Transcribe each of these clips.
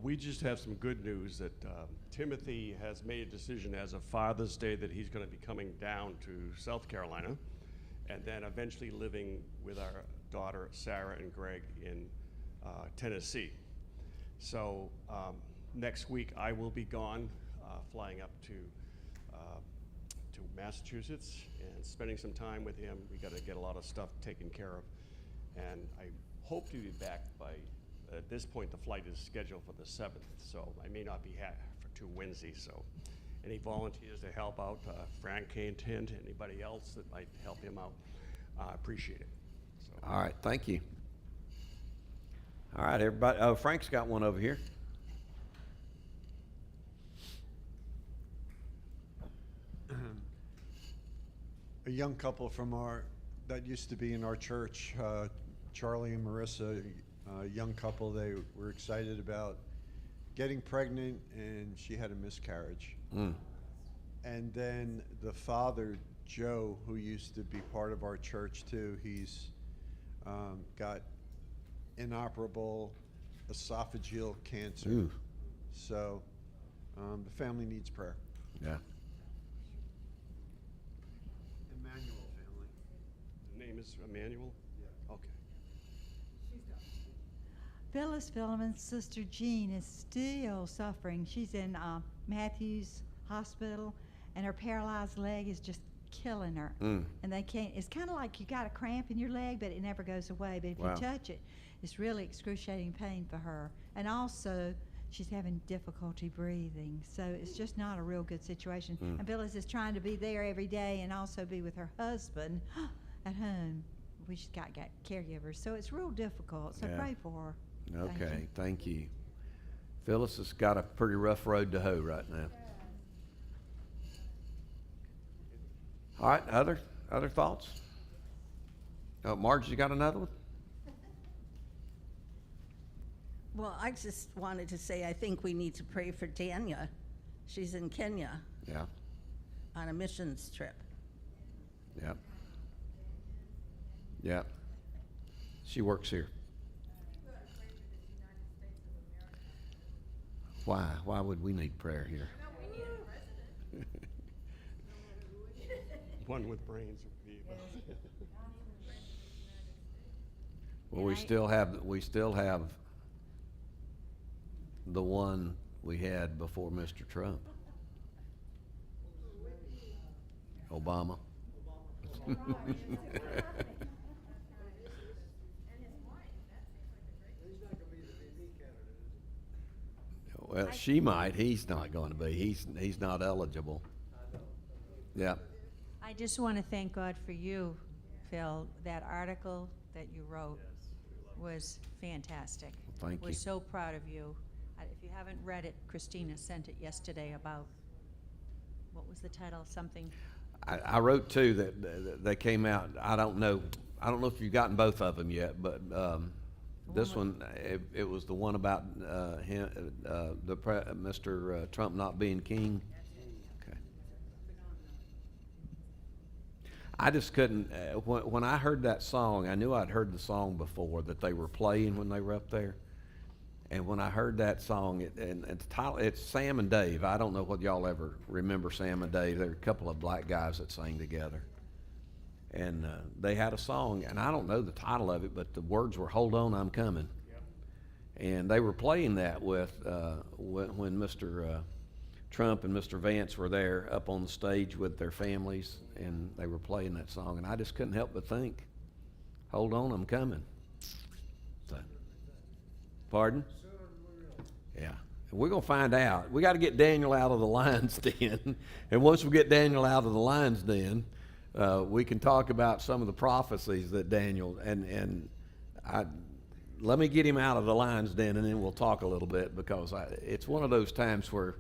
We just have some good news that Timothy has made a decision as of Father's Day that he's going to be coming down to South Carolina and then eventually living with our daughter Sarah and Greg in Tennessee. So next week I will be gone, flying up to Massachusetts and spending some time with him. We got to get a lot of stuff taken care of, and I hope to be back by. At this point, the flight is scheduled for the 7th, so I may not be for 2 Wednesdays. So, any volunteers to help out, Frank Kane, anybody else that might help him out, appreciate it. So. All right, thank you. All right, everybody. Oh, Frank's got one over here. A young couple that used to be in our church, Charlie and Marissa, a young couple, they were excited about getting pregnant, and she had a miscarriage. And then the father, Joe, who used to be part of our church too, he's got inoperable esophageal cancer. Ooh. So the family needs prayer. Yeah. Emmanuel family. The name is Emmanuel? Yeah. Okay. Phyllis Philemon's sister Jean is still suffering. She's in Matthews Hospital, and her paralyzed leg is just killing her. And they can't. It's kind of like you got a cramp in your leg, but it never goes away. But if Wow. you touch it, it's really excruciating pain for her. And also, she's having difficulty breathing. So it's just not a real good situation. And Phyllis is trying to be there every day and also be with her husband at home. We just got caregivers, so it's real difficult. So Yeah. pray for her. Okay, thank you. Phyllis has got a pretty rough road to hoe right now. All right, other thoughts? Oh, Marge, you got another one? Well, I just wanted to say I think we need to pray for Tanya. She's in Kenya Yeah, on a missions trip. yeah. Yeah. She works here. Why? Why would we need prayer here? One with brains would be about. Well, we still have the one we had before Mr. Trump. Obama. Well, she might. He's not going to be. He's not eligible. Yeah. I just want to thank God for you, Phil. That article that you wrote was fantastic. Thank We're you. so proud of you. If you haven't read it, Christina sent it yesterday about, what was the title? Something. I wrote two that they came out. I don't know if you've gotten both of them yet, but this one, it was the one about Mr. Trump not being king. Okay. I just couldn't. When I heard that song, I knew I'd heard the song before that they were playing when they were up there. And when I heard that song, and the title, it's Sam and Dave. I don't know whether y'all ever remember Sam and Dave. They're a couple of black guys that sang together. And they had a song, and I don't know the title of it, but the words were "Hold On, I'm Coming." Yep. And they were playing that with when Mr. Trump and Mr. Vance were there up on the stage with their families, and they were playing that song, and I just couldn't help but think, "Hold on, I'm coming." So, pardon? Yeah. We're going to find out. We got to get Daniel out of the lion's den, and once we get Daniel out of the lion's den, we can talk about some of the prophecies that Daniel, let me get him out of the lion's den, and then we'll talk a little bit, because it's one of those times where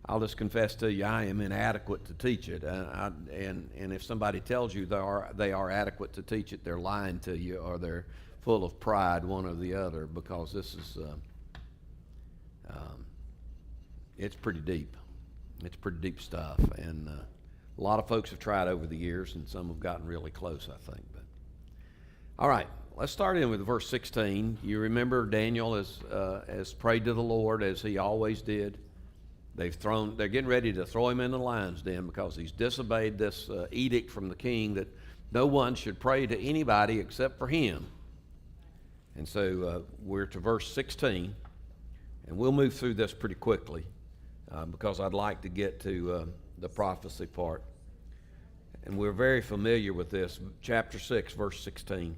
I'll just confess to you, I am inadequate to teach it. And if somebody tells you they are adequate to teach it, they're lying to you, or they're full of pride, one or the other, because this is, it's pretty deep. It's pretty deep stuff. And a lot of folks have tried over the years, and some have gotten really close, I think. But all right, let's start in with verse 16. You remember Daniel has prayed to the Lord as he always did. They're getting ready to throw him in the lion's den because he's disobeyed this edict from the king that no one should pray to anybody except for him. And so we're to verse 16, and we'll move through this pretty quickly because I'd like to get to the prophecy part. And we're very familiar with this. Chapter 6, verse 16.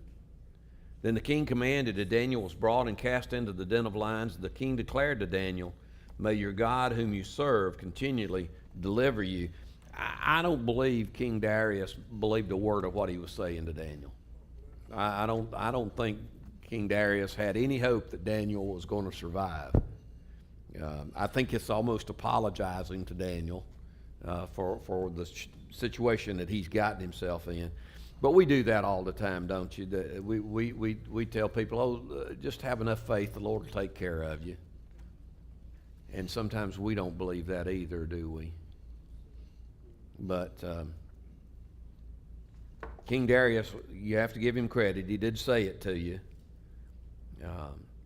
Then the king commanded, and Daniel was brought and cast into the den of lions. The king declared to Daniel, "May your God whom you serve continually deliver you." I don't believe King Darius believed a word of what he was saying to Daniel. I don't think King Darius had any hope that Daniel was going to survive. I think it's almost apologizing to Daniel for the situation that he's gotten himself in. But we do that all the time, don't you? We tell people, just have enough faith, the Lord will take care of you. And sometimes we don't believe that either, do we? But King Darius, you have to give him credit. He did say it to you.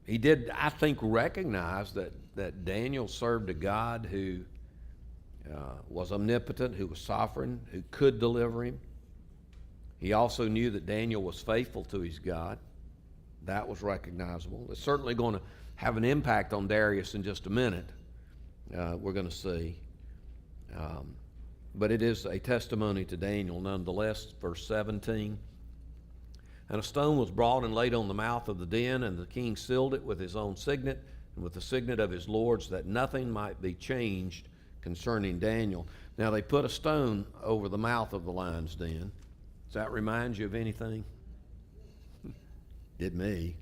He did, I think, recognize that Daniel served a God who was omnipotent, who was sovereign, who could deliver him. He also knew that Daniel was faithful to his God. That was recognizable. It's certainly going to have an impact on Darius in just a minute. We're going to see. But it is a testimony to Daniel nonetheless. Verse 17. And a stone was brought and laid on the mouth of the den, and the king sealed it with his own signet and with the signet of his lords, that nothing might be changed concerning Daniel. Now they put a stone over the mouth of the lion's den. Does that remind you of anything? Did me.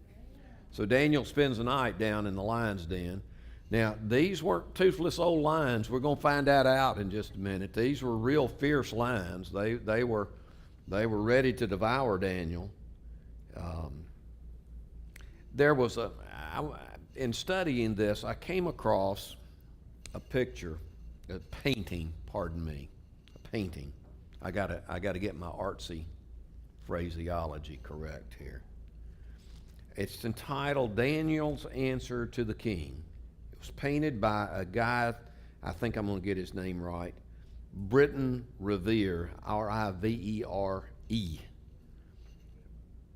So Daniel spends the night down in the lion's den. Now, these weren't toothless old lions. We're going to find that out in just a minute. These were real fierce lions. They were ready to devour Daniel. In studying this, I came across a painting. I gotta get my artsy phraseology correct here. It's entitled Daniel's Answer to the King. It was painted by a guy, I think I'm going to get his name right, Britton Revere, R-I-V-E-R-E,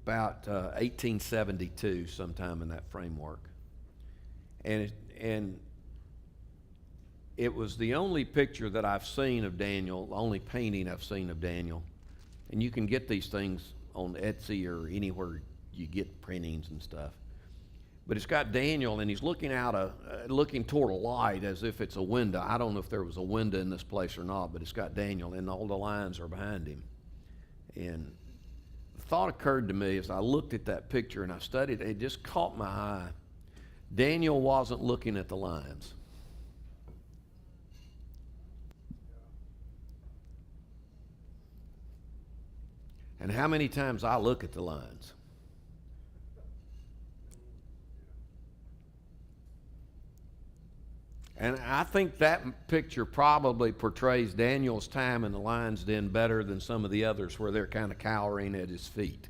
about 1872, sometime in that framework. And it was the only picture that I've seen of Daniel, the only painting I've seen of Daniel. And you can get these things on Etsy or anywhere you get printings and stuff. But it's got Daniel, and he's looking toward a light as if it's a window. I don't know if there was a window in this place or not, but it's got Daniel, and all the lions are behind him. And the thought occurred to me as I looked at that picture and I studied it, it just caught my eye. Daniel wasn't looking at the lions. And how many times I look at the lions? And I think that picture probably portrays Daniel's time in the lion's den better than some of the others where they're kind of cowering at his feet.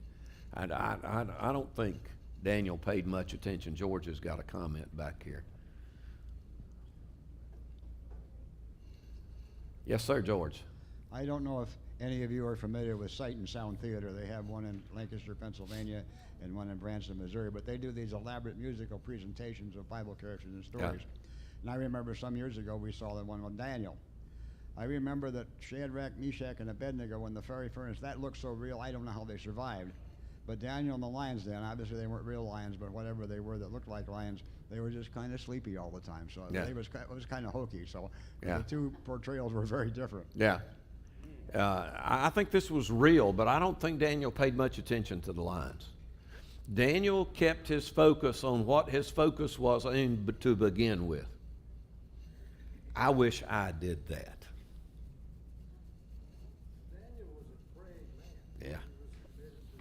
I don't think Daniel paid much attention. George has got a comment back here. Yes, sir, George. I don't know if any of you are familiar with Sight and Sound Theater. They have one in Lancaster, Pennsylvania, and one in Branson, Missouri. But they do these elaborate musical presentations of Bible characters and stories. Yeah. And I remember some years ago we saw the one with Daniel. I remember that Shadrach, Meshach, and Abednego in the fiery furnace, that looked so real, I don't know how they survived. But Daniel in the lion's den, obviously they weren't real lions, but whatever they were that looked like lions, they were just kind of sleepy all the time. So Yeah. it was kind of hokey. So Yeah. the two portrayals were very different. Yeah. I think this was real, but I don't think Daniel paid much attention to the lions. Daniel kept his focus on what his focus was to begin with. I wish I did that. Daniel was a praying man. Yeah. He was committed to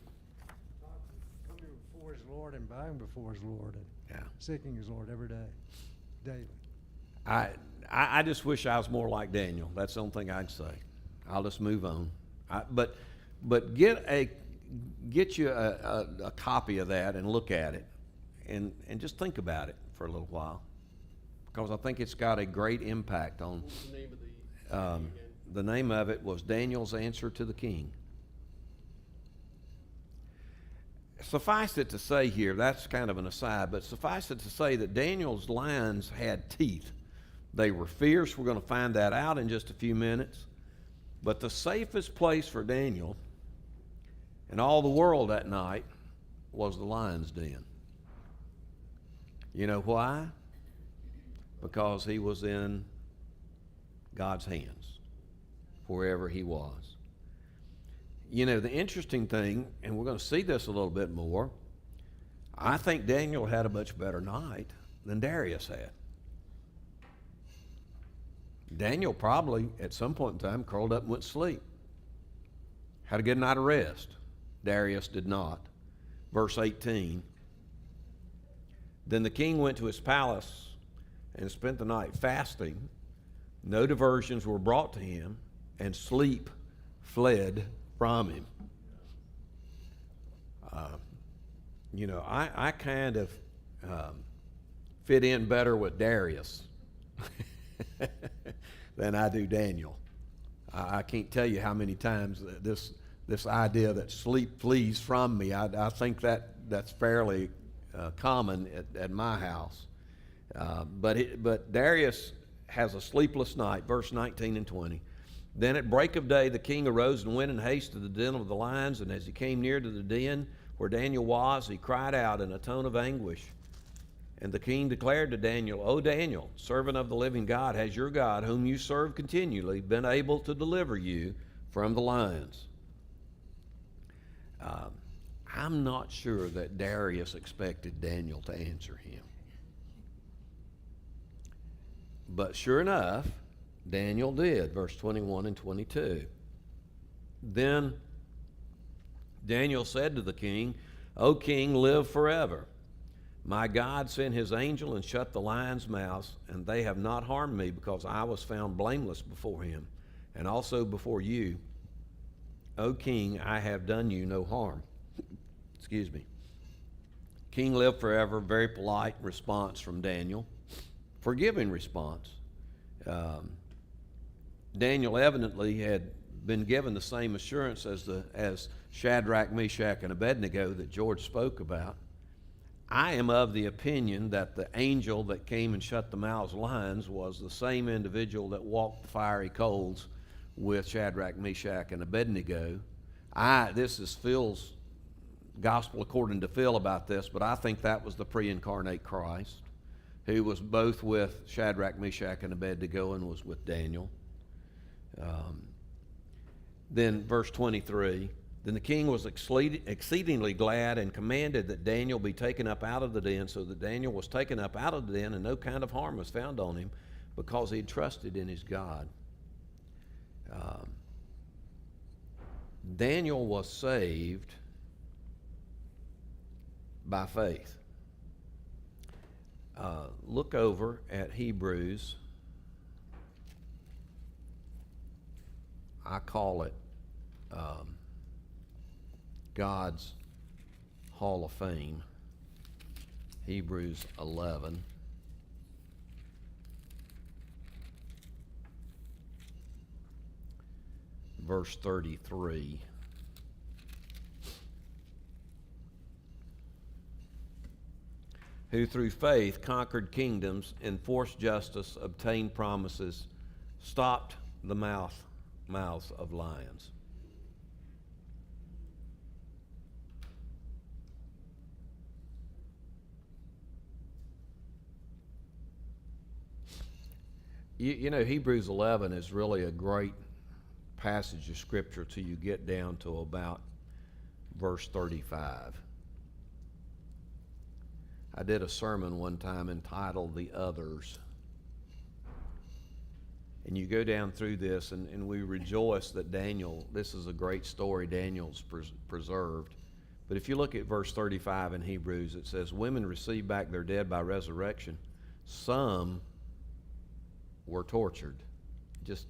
coming before his Lord and bowing before his Lord and Yeah. seeking his Lord every day, daily. I just wish I was more like Daniel. That's the only thing I'd say. I'll just move on. But get get you a copy of that and look at it and just think about it for a little while, because I think it's got a great impact on. What's the name of the Um, CD again? the name of it was Daniel's Answer to the King. Suffice it to say here, that's kind of an aside, but suffice it to say that Daniel's lions had teeth. They were fierce. We're going to find that out in just a few minutes. But the safest place for Daniel and all the world that night was the lion's den. You know why? Because he was in God's hands, wherever he was. You know, the interesting thing, and we're going to see this a little bit more, I think Daniel had a much better night than Darius had. Daniel probably, at some point in time, curled up and went to sleep. Had a good night of rest. Darius did not. Verse 18. Then the king went to his palace and spent the night fasting. No diversions were brought to him, and sleep fled from him. You know, I kind of fit in better with Darius than I do Daniel. I can't tell you how many times this idea that sleep flees from me, I think that's fairly common at my house. But Darius has a sleepless night, verse 19 and 20. Then at break of day the king arose and went in haste to the den of the lions, and as he came near to the den where Daniel was, he cried out in a tone of anguish. And the king declared to Daniel, O Daniel, servant of the living God, has your God, whom you serve continually, been able to deliver you from the lions? I'm not sure that Darius expected Daniel to answer him. But sure enough, Daniel did, verse 21 and 22. Then Daniel said to the king, O king, live forever. My God sent his angel and shut the lions' mouths, and they have not harmed me, because I was found blameless before him, and also before you. O king, I have done you no harm. Excuse me. King lived forever. Very polite response from Daniel. Forgiving response. Daniel evidently had been given the same assurance as Shadrach, Meshach, and Abednego that George spoke about. I am of the opinion that the angel that came and shut the mouths of lions was the same individual that walked the fiery coals with Shadrach, Meshach, and Abednego. This is Phil's gospel according to Phil about this, but I think that was the pre-incarnate Christ, who was both with Shadrach, Meshach, and Abednego and was with Daniel. Then verse 23, then the king was exceedingly glad and commanded that Daniel be taken up out of the den. So that Daniel was taken up out of the den, and no kind of harm was found on him, because he had trusted in his God. Daniel was saved by faith. Look over at Hebrews. I call it God's Hall of Fame. Hebrews 11. Verse 33. Who through faith conquered kingdoms, enforced justice, obtained promises, stopped the mouths of lions. You know, Hebrews 11 is really a great passage of Scripture till you get down to about verse 35. I did a sermon one time entitled The Others. And you go down through this, and we rejoice that Daniel, this is a great story, Daniel's preserved. But if you look at verse 35 in Hebrews, it says, women received back their dead by resurrection. Some were tortured. Just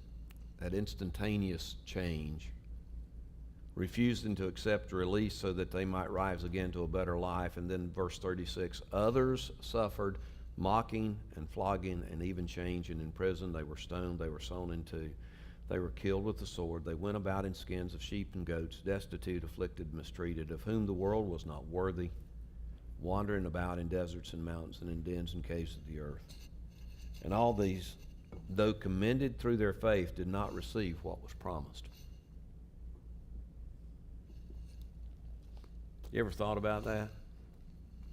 that instantaneous change. refusing to accept release so that they might rise again to a better life. And then verse 36, others suffered mocking and flogging and even chains, and in prison they were stoned, they were sawn in two, they were killed with the sword. They went about in skins of sheep and goats, destitute, afflicted, mistreated, of whom the world was not worthy, wandering about in deserts and mountains and in dens and caves of the earth. And all these, though commended through their faith, did not receive what was promised. You ever thought about that?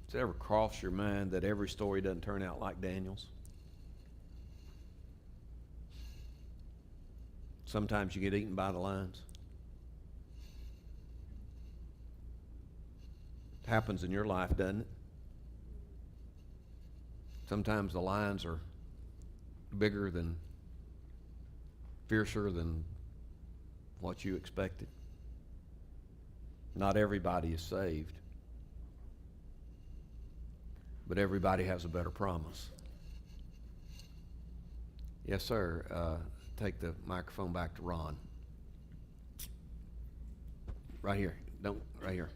Does it ever cross your mind that every story doesn't turn out like Daniel's? Sometimes you get eaten by the lions. It happens in your life, doesn't it? Sometimes the lions are bigger than, fiercer than what you expected. Not everybody is saved, but everybody has a better promise. Yes, sir. Take the microphone back to Ron. Right here. Right here.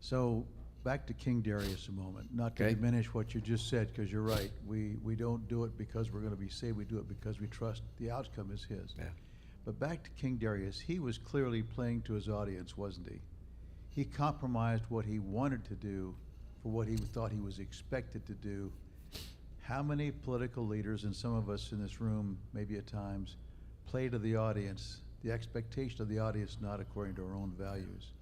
So back to King Darius a moment, not to Okay. diminish what you just said, because you're right. We don't do it because we're going to be saved. We do it because we trust the outcome is his. Yeah. But back to King Darius, he was clearly playing to his audience, wasn't he? He compromised what he wanted to do for what he thought he was expected to do. How many political leaders, and some of us in this room maybe at times, play to the audience, the expectation of the audience, not according to our own values?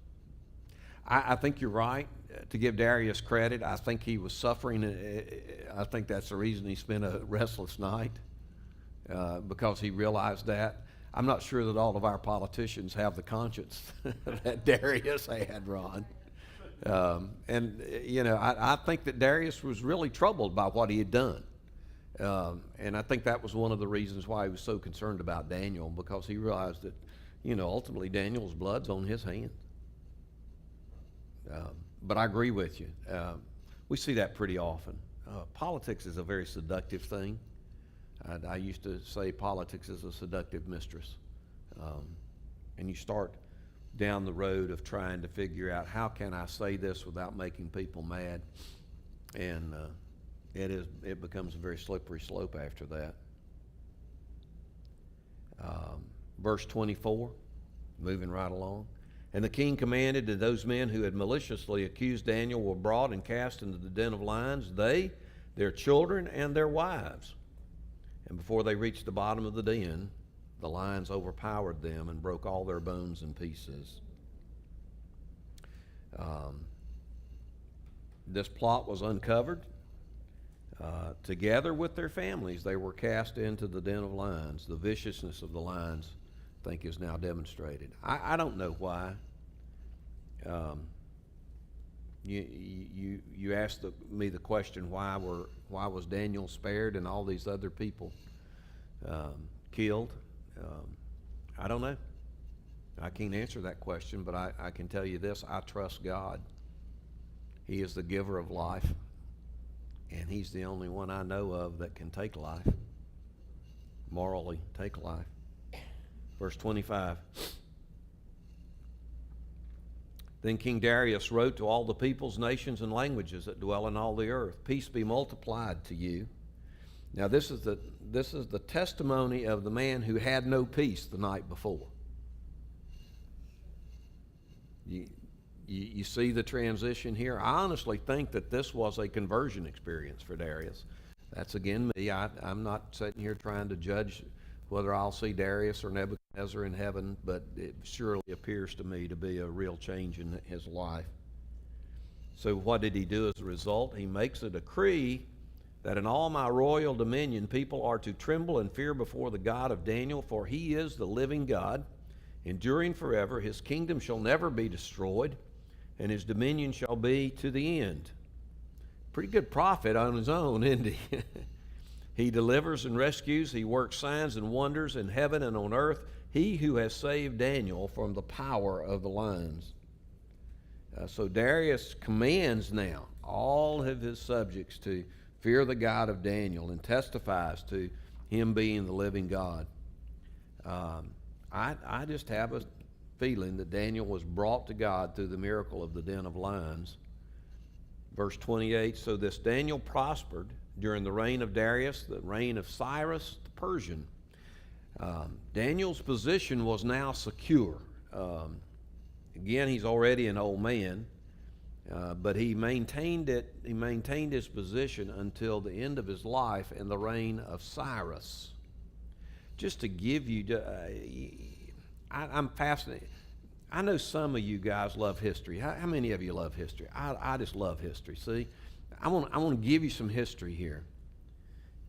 I think you're right. To give Darius credit, I think he was suffering. I think that's the reason he spent a restless night, because he realized that. I'm not sure that all of our politicians have the conscience that Darius had, Ron. I think that Darius was really troubled by what he had done. And I think that was one of the reasons why he was so concerned about Daniel, because he realized that, ultimately Daniel's blood's on his hands. But I agree with you. We see that pretty often. Politics is a very seductive thing. I used to say politics is a seductive mistress. And you start down the road of trying to figure out, how can I say this without making people mad? And it becomes a very slippery slope after that. Verse 24, moving right along. And the king commanded that those men who had maliciously accused Daniel were brought and cast into the den of lions, they, their children, and their wives. And before they reached the bottom of the den, the lions overpowered them and broke all their bones in pieces. This plot was uncovered. Together with their families, they were cast into the den of lions. The viciousness of the lions, I think, is now demonstrated. I don't know why. You asked me the question, why was Daniel spared and all these other people killed? I don't know. I can't answer that question, but I can tell you this: I trust God. He is the giver of life, and He's the only one I know of that can take life, morally take life. Verse 25. Then King Darius wrote to all the peoples, nations, and languages that dwell in all the earth, peace be multiplied to you. Now this is the testimony of the man who had no peace the night before. You see the transition here? I honestly think that this was a conversion experience for Darius. That's again me. I'm not sitting here trying to judge whether I'll see Darius or Nebuchadnezzar in heaven, but it surely appears to me to be a real change in his life. So what did he do as a result? He makes a decree that in all my royal dominion people are to tremble and fear before the God of Daniel, for he is the living God, enduring forever. His kingdom shall never be destroyed, and his dominion shall be to the end. Pretty good prophet on his own, isn't he? He delivers and rescues. He works signs and wonders in heaven and on earth. He who has saved Daniel from the power of the lions. So Darius commands now all of his subjects to fear the God of Daniel and testifies to him being the living God. I just have a feeling that Daniel was brought to God through the miracle of the den of lions. Verse 28, so this Daniel prospered during the reign of Darius, the reign of Cyrus the Persian. Daniel's position was now secure. Again, he's already an old man, but he maintained it. He maintained his position until the end of his life in the reign of Cyrus. Just to give you, I'm fascinated. I know some of you guys love history. How many of you love history? I just love history. See, I want to give you some history here.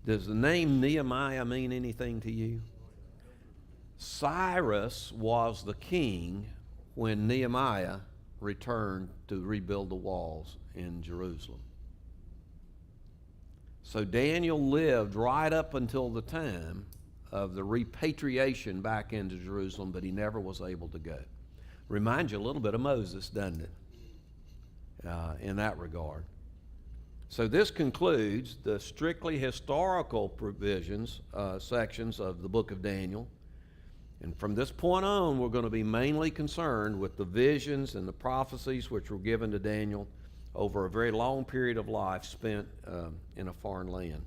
Does the name Nehemiah mean anything to you? Cyrus was the king when Nehemiah returned to rebuild the walls in Jerusalem. So Daniel lived right up until the time of the repatriation back into Jerusalem, but he never was able to go. Reminds you a little bit of Moses, doesn't it? In that regard. So this concludes the strictly historical provisions, sections of the book of Daniel. And from this point on, we're going to be mainly concerned with the visions and the prophecies which were given to Daniel over a very long period of life spent in a foreign land.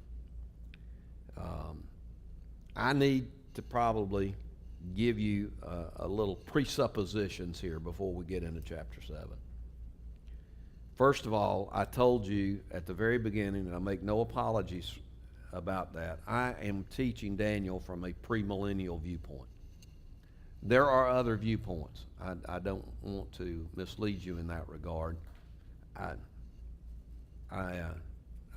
I need to probably give you a little presuppositions here before we get into chapter 7. First of all, I told you at the very beginning, and I make no apologies about that, I am teaching Daniel from a premillennial viewpoint. There are other viewpoints. I don't want to mislead you in that regard. I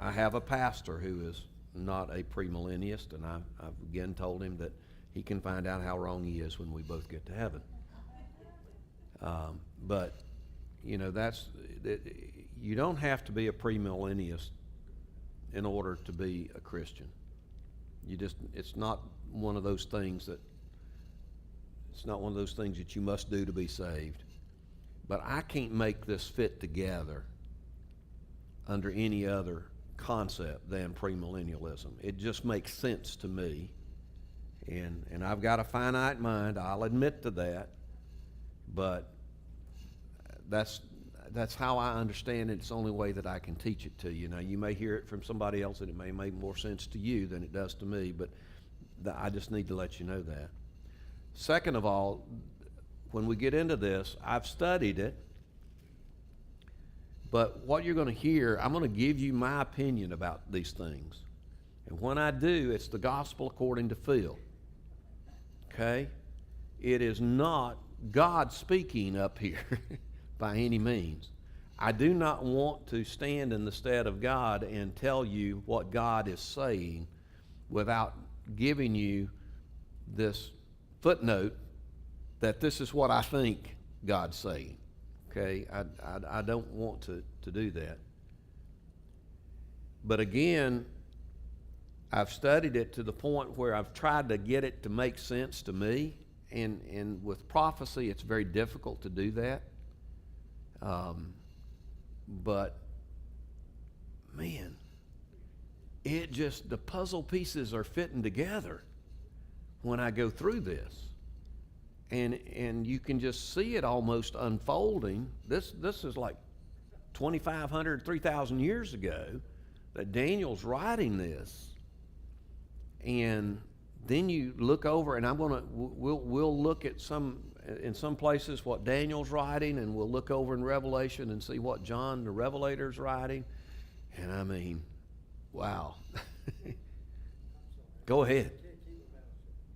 have a pastor who is not a premillennialist, and I've again told him that he can find out how wrong he is when we both get to heaven. But you know, you don't have to be a premillennialist in order to be a Christian. It's not one of those things that you must do to be saved. But I can't make this fit together under any other concept than premillennialism. It just makes sense to me. And I've got a finite mind, I'll admit to that, but that's how I understand it. It's the only way that I can teach it to you. Now, you may hear it from somebody else and it may make more sense to you than it does to me, but I just need to let you know that. Second of all, when we get into this, I've studied it, but what you're going to hear, I'm going to give you my opinion about these things. And when I do, it's the gospel according to Phil. Okay? It is not God speaking up here by any means. I do not want to stand in the stead of God and tell you what God is saying without giving you this footnote that this is what I think God's saying. Okay? I don't want to do that. But again, I've studied it to the point where I've tried to get it to make sense to me. And with prophecy, it's very difficult to do that. But, man, the puzzle pieces are fitting together when I go through this. And you can just see it almost unfolding. This is like 2,500, 3,000 years ago that Daniel's writing this. And then you look over, and we'll look at in some places what Daniel's writing, and we'll look over in Revelation and see what John the Revelator's writing. And I mean, wow. Go ahead.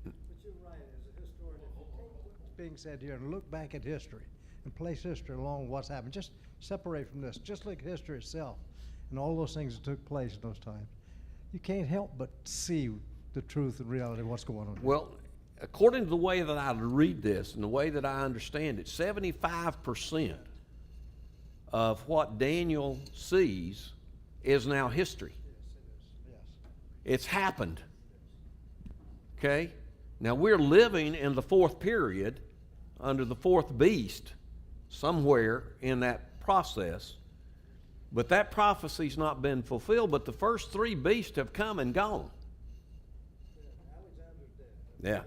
But you're right, as a historian, if you take what's being said here and look back at history and place history along what's happened, just separate from this, just look at history itself and all those things that took place in those times, you can't help but see the truth and reality of what's going on. Well, according to the way that I read this and the way that I understand it, 75% of what Daniel sees is now history. Yes. It's happened. Okay? Now we're living in the fourth period under the fourth beast somewhere in that process. But that prophecy's not been fulfilled, but the first three beasts have come and gone. Yeah.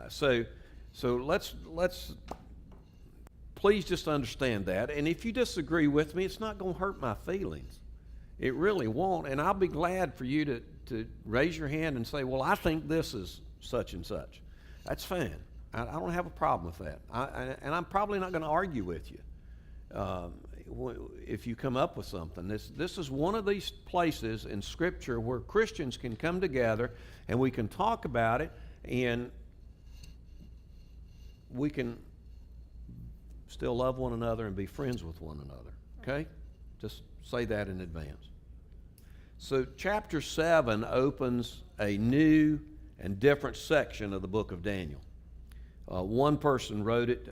So So let's please just understand that. And if you disagree with me, it's not going to hurt my feelings. It really won't. And I'll be glad for you to raise your hand and say, well, I think this is such and such. That's fine. I don't have a problem with that. And I'm probably not going to argue with you if you come up with something. This is one of these places in Scripture where Christians can come together and we can talk about it, and we can still love one another and be friends with one another. Okay? Just say that in advance. So chapter 7 opens a new and different section of the book of Daniel. One person wrote it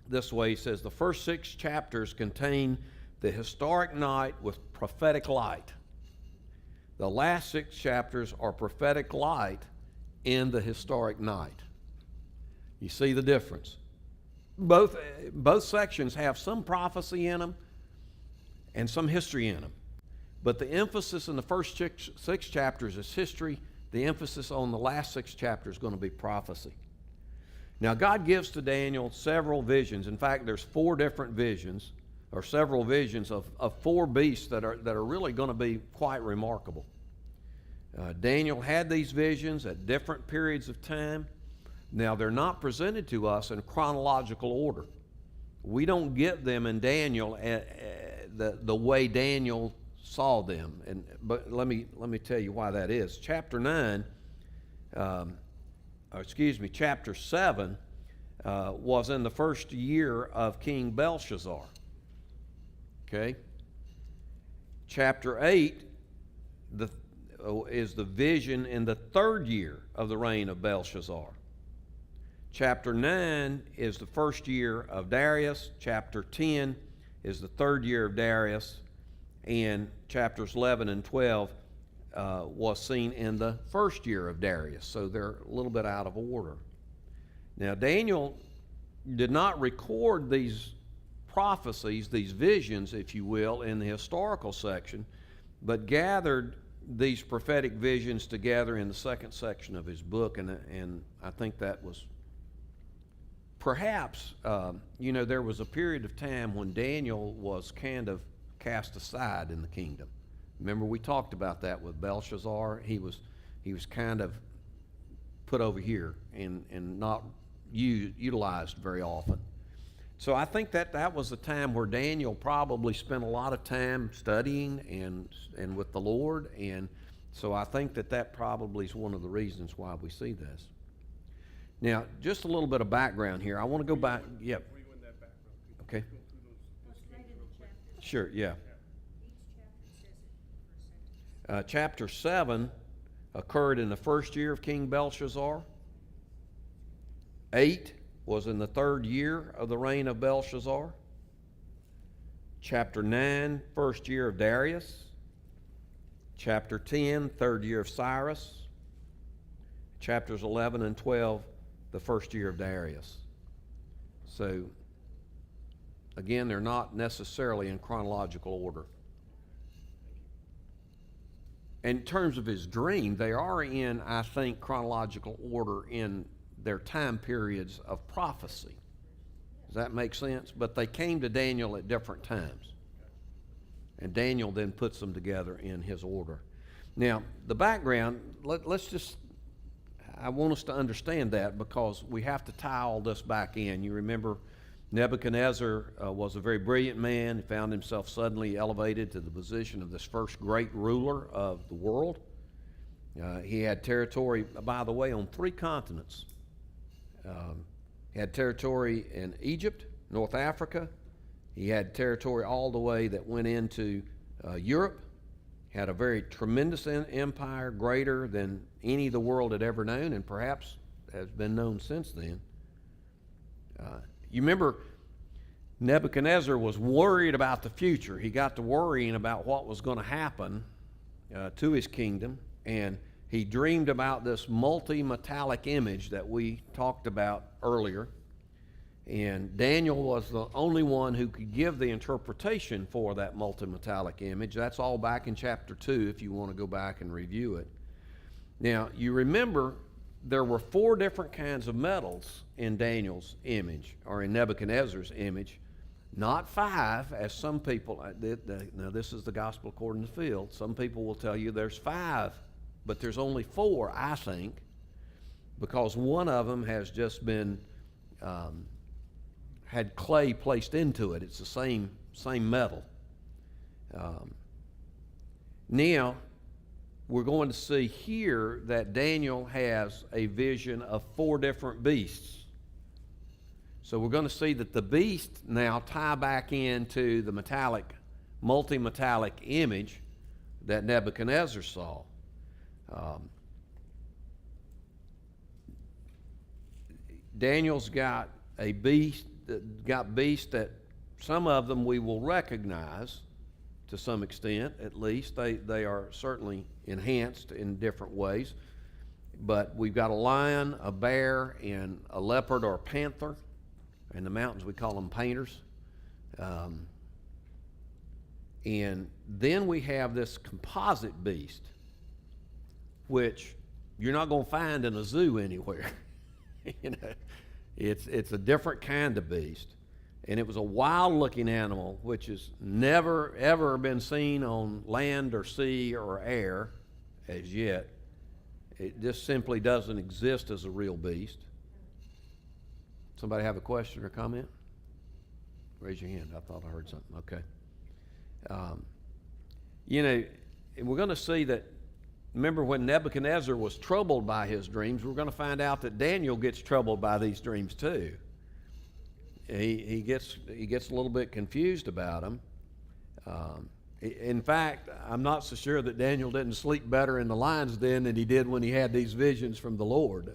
this way. He says, the first 6 chapters contain the historic night with prophetic light. The last 6 chapters are prophetic light in the historic night. You see the difference? Both sections have some prophecy in them and some history in them. But the emphasis in the first 6 chapters is history. The emphasis on the last 6 chapters is going to be prophecy. Now, God gives to Daniel several visions. In fact, there's 4 different visions, or several visions of 4 beasts that are really going to be quite remarkable. Daniel had these visions at different periods of time. Now, they're not presented to us in chronological order. We don't get them in Daniel the way Daniel saw them. But let me tell you why that is. Chapter 7 was in the first year of King Belshazzar. Okay? Chapter 8 is the vision in the 3rd year of the reign of Belshazzar. Chapter 9 is the first year of Darius. Chapter 10 is the 3rd year of Darius. And chapters 11 and 12 was seen in the 1st year of Darius. So they're a little bit out of order. Now, Daniel did not record these prophecies, these visions, if you will, in the historical section, but gathered these prophetic visions together in the 2nd section of his book. And I think that was perhaps, there was a period of time when Daniel was kind of cast aside in the kingdom. Remember, we talked about that with Belshazzar. He was kind of put over here and not utilized very often. So I think that was a time where Daniel probably spent a lot of time studying and with the Lord, and so I think that probably is one of the reasons why we see this. Now, just a little bit of background here. I want to go back. Yep. Okay. Sure. Yeah. Chapter 7 occurred in the 1st year of King Belshazzar. 8 was in the 3rd year of the reign of Belshazzar. Chapter 9, 1st year of Darius. Chapter 10, 3rd year of Cyrus. Chapters 11 and 12, the 1st year of Darius. So, again, they're not necessarily in chronological order. In terms of his dream, they are in, I think, chronological order in their time periods of prophecy. Does that make sense? But they came to Daniel at different times. And Daniel then puts them together in his order. Now, the background, I want us to understand that because we have to tie all this back in. You remember Nebuchadnezzar was a very brilliant man. He found himself suddenly elevated to the position of this first great ruler of the world. He had territory, by the way, on 3 continents. He had territory in Egypt, North Africa. He had territory all the way that went into Europe. He had a very tremendous empire, greater than any the world had ever known, and perhaps has been known since then. You remember, Nebuchadnezzar was worried about the future. He got to worrying about what was going to happen to his kingdom, and he dreamed about this multi-metallic image that we talked about earlier. And Daniel was the only one who could give the interpretation for that multi-metallic image. That's all back in chapter 2 if you want to go back and review it. Now, you remember there were 4 different kinds of metals in Daniel's image, or in Nebuchadnezzar's image, not 5, as some people, now this is the gospel according to Phil, some people will tell you there's 5, but there's only 4, I think, because one of them has just been, had clay placed into it. It's the same metal. Now, we're going to see here that Daniel has a vision of 4 different beasts. So we're going to see that the beasts now tie back into the multi-metallic image that Nebuchadnezzar saw. Daniel's got beasts that some of them we will recognize to some extent, at least. They are certainly enhanced in different ways. But we've got a lion, a bear, and a leopard or a panther. In the mountains we call them painters. And then we have this composite beast, which you're not going to find in a zoo anywhere. You know, it's a different kind of beast. And it was a wild-looking animal, which has never, ever been seen on land or sea or air as yet. It just simply doesn't exist as a real beast. Somebody have a question or comment? Raise your hand. I thought I heard something. Okay. You know, we're going to see that, remember when Nebuchadnezzar was troubled by his dreams, we're going to find out that Daniel gets troubled by these dreams too. He gets a little bit confused about them. In fact, I'm not so sure that Daniel didn't sleep better in the lion's den than he did when he had these visions from the Lord.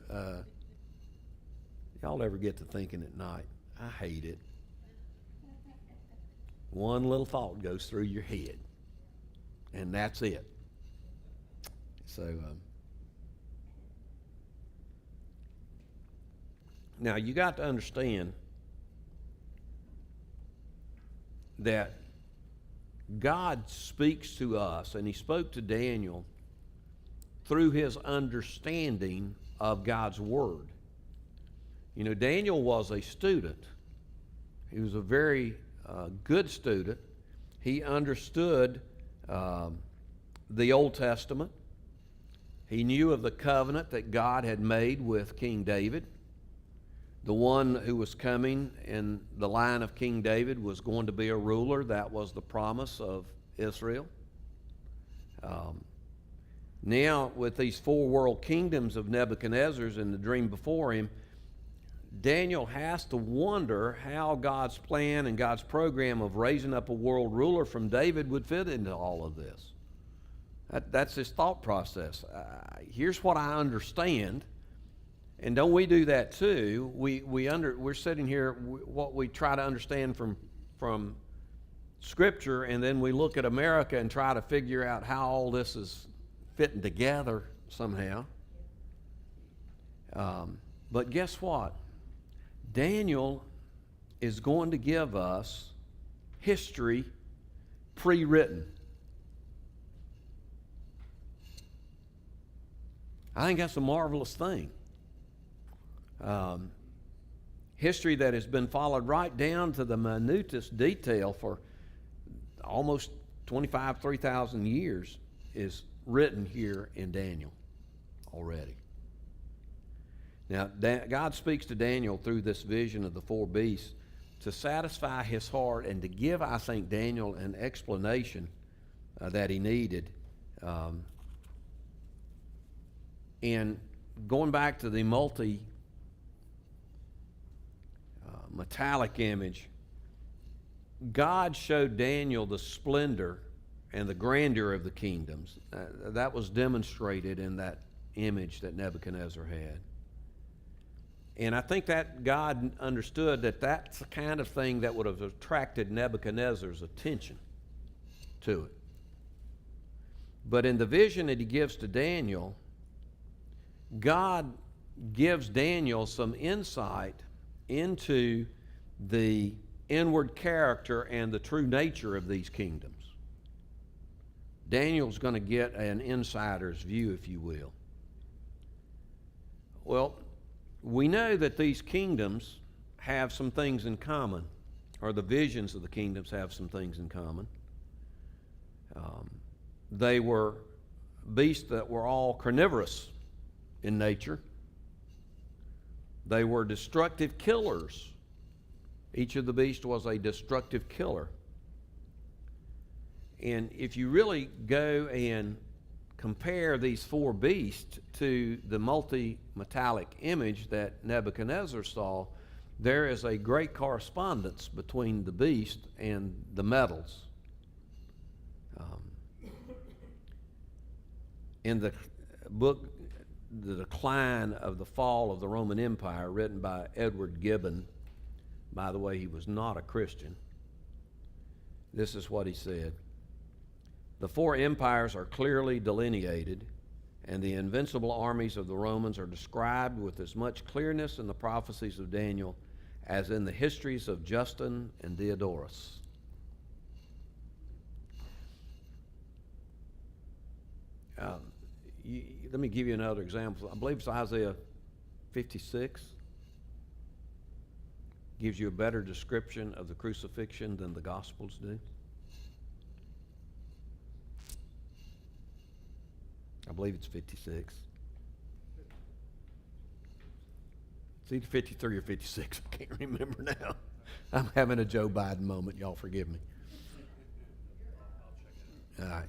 Y'all ever get to thinking at night, I hate it. One little thought goes through your head, and that's it. So, now you got to understand that God speaks to us, and he spoke to Daniel through his understanding of God's Word. You know, Daniel was a student. He was a very good student. He understood the Old Testament. He knew of the covenant that God had made with King David. The one who was coming in the line of King David was going to be a ruler. That was the promise of Israel. Now, with these 4 world kingdoms of Nebuchadnezzar's in the dream before him, Daniel has to wonder how God's plan and God's program of raising up a world ruler from David would fit into all of this. That's his thought process. Here's what I understand. And don't we do that too? We're sitting here, what we try to understand from Scripture, and then we look at America and try to figure out how all this is fitting together somehow. But guess what? Daniel is going to give us history pre-written. I think that's a marvelous thing. History that has been followed right down to the minutest detail for almost 3,000 years is written here in Daniel already. Now, God speaks to Daniel through this vision of the 4 beasts to satisfy his heart and to give, I think, Daniel an explanation that he needed. And going back to the metallic image, God showed Daniel the splendor and the grandeur of the kingdoms. That was demonstrated in that image that Nebuchadnezzar had. And I think that God understood that that's the kind of thing that would have attracted Nebuchadnezzar's attention to it. But in the vision that he gives to Daniel, God gives Daniel some insight into the inward character and the true nature of these kingdoms. Daniel's going to get an insider's view, if you will. Well, we know that these kingdoms have some things in common, or the visions of the kingdoms have some things in common. They were beasts that were all carnivorous in nature. They were destructive killers. Each of the beasts was a destructive killer. And if you really go and compare these four beasts to the multi-metallic image that Nebuchadnezzar saw, there is a great correspondence between the beast and the metals. In the book, The Decline of the Fall of the Roman Empire, written by Edward Gibbon, by the way, he was not a Christian, this is what he said. The four empires are clearly delineated, and the invincible armies of the Romans are described with as much clearness in the prophecies of Daniel as in the histories of Justin and Diodorus. Let me give you another example. I believe it's Isaiah 56. Gives you a better description of the crucifixion than the Gospels do. I believe it's 56. It's either 53 or 56. I can't remember now. I'm having a Joe Biden moment. Y'all forgive me. All right.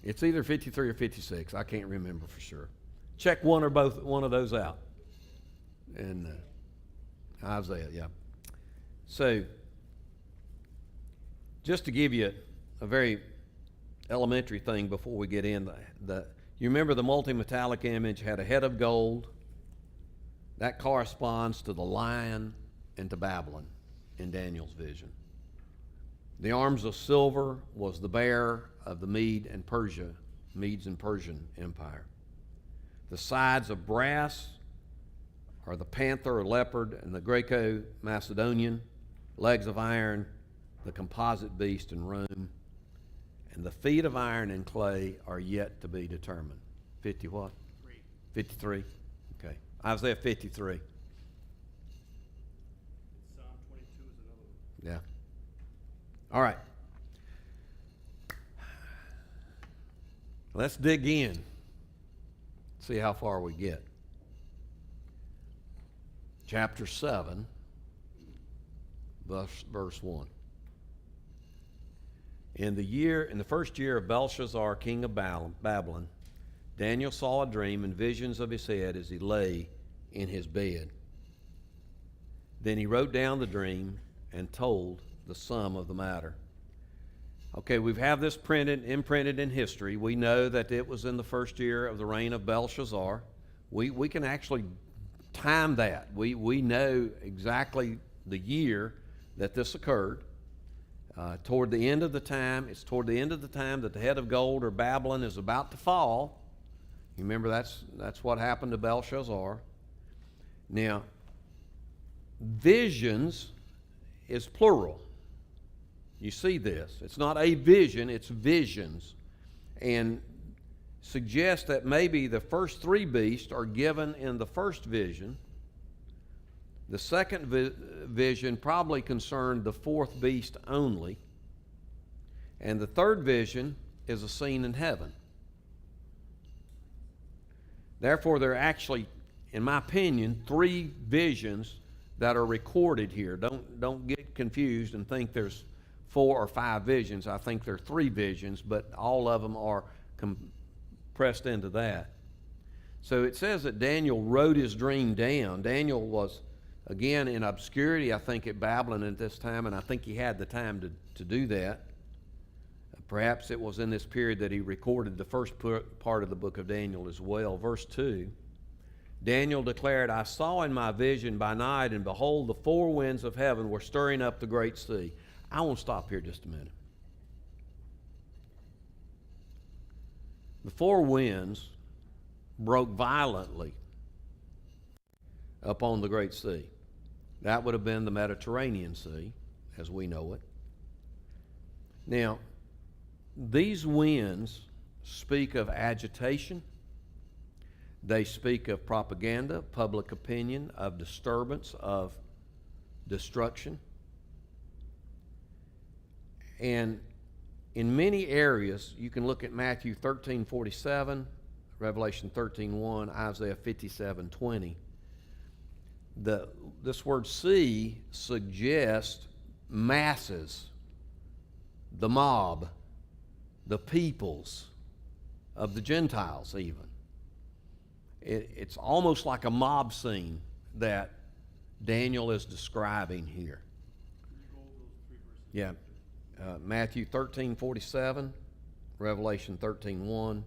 It's either 53 or 56. I can't remember for sure. Check one or both, one of those out. And Isaiah, yeah. So, just to give you a very elementary thing before we get in, you remember the multi-metallic image had a head of gold. That corresponds to the lion and to Babylon in Daniel's vision. The arms of silver was the bear of the Medes and Persian Empire. The sides of brass are the panther or leopard and the Greco-Macedonian. Legs of iron, the composite beast in Rome. And the feet of iron and clay are yet to be determined. 50 what? 53. Okay. Isaiah 53. Psalm 22 is another one. Yeah. All right. Let's dig in. See how far we get. Chapter 7, verse 1. In the first year of Belshazzar, king of Babylon, Daniel saw a dream and visions of his head as he lay in his bed. Then he wrote down the dream and told the sum of the matter. Okay, we have this imprinted in history. We know that it was in the first year of the reign of Belshazzar. We can actually time that. We know exactly the year that this occurred. Toward the end of the time, it's toward the end of the time that the head of gold or Babylon is about to fall. You remember that's what happened to Belshazzar. Now, visions is plural. You see this. It's not a vision, it's visions. And suggests that maybe the first three beasts are given in the first vision. The second vision probably concerned the fourth beast only. And the third vision is a scene in heaven. Therefore, there are actually, in my opinion, three visions that are recorded here. Don't get confused and think there's 4 or 5 visions. I think there are 3 visions, but all of them are compressed into that. So it says that Daniel wrote his dream down. Daniel was, again, in obscurity, I think, at Babylon at this time, and I think he had the time to do that. Perhaps it was in this period that he recorded the first part of the book of Daniel as well. Verse 2, Daniel declared, I saw in my vision by night, and behold, the 4 winds of heaven were stirring up the great sea. I want to stop here just a minute. The 4 winds broke violently upon the great sea. That would have been the Mediterranean Sea, as we know it. Now, these winds speak of agitation. They speak of propaganda, public opinion, of disturbance, of destruction. And in many areas, you can look at Matthew 13:47, Revelation 13:1, Isaiah 57:20. This word see suggests masses, the mob, the peoples of the Gentiles even. It's almost like a mob scene that Daniel is describing here. Yeah. Matthew 13:47, Revelation 13:1,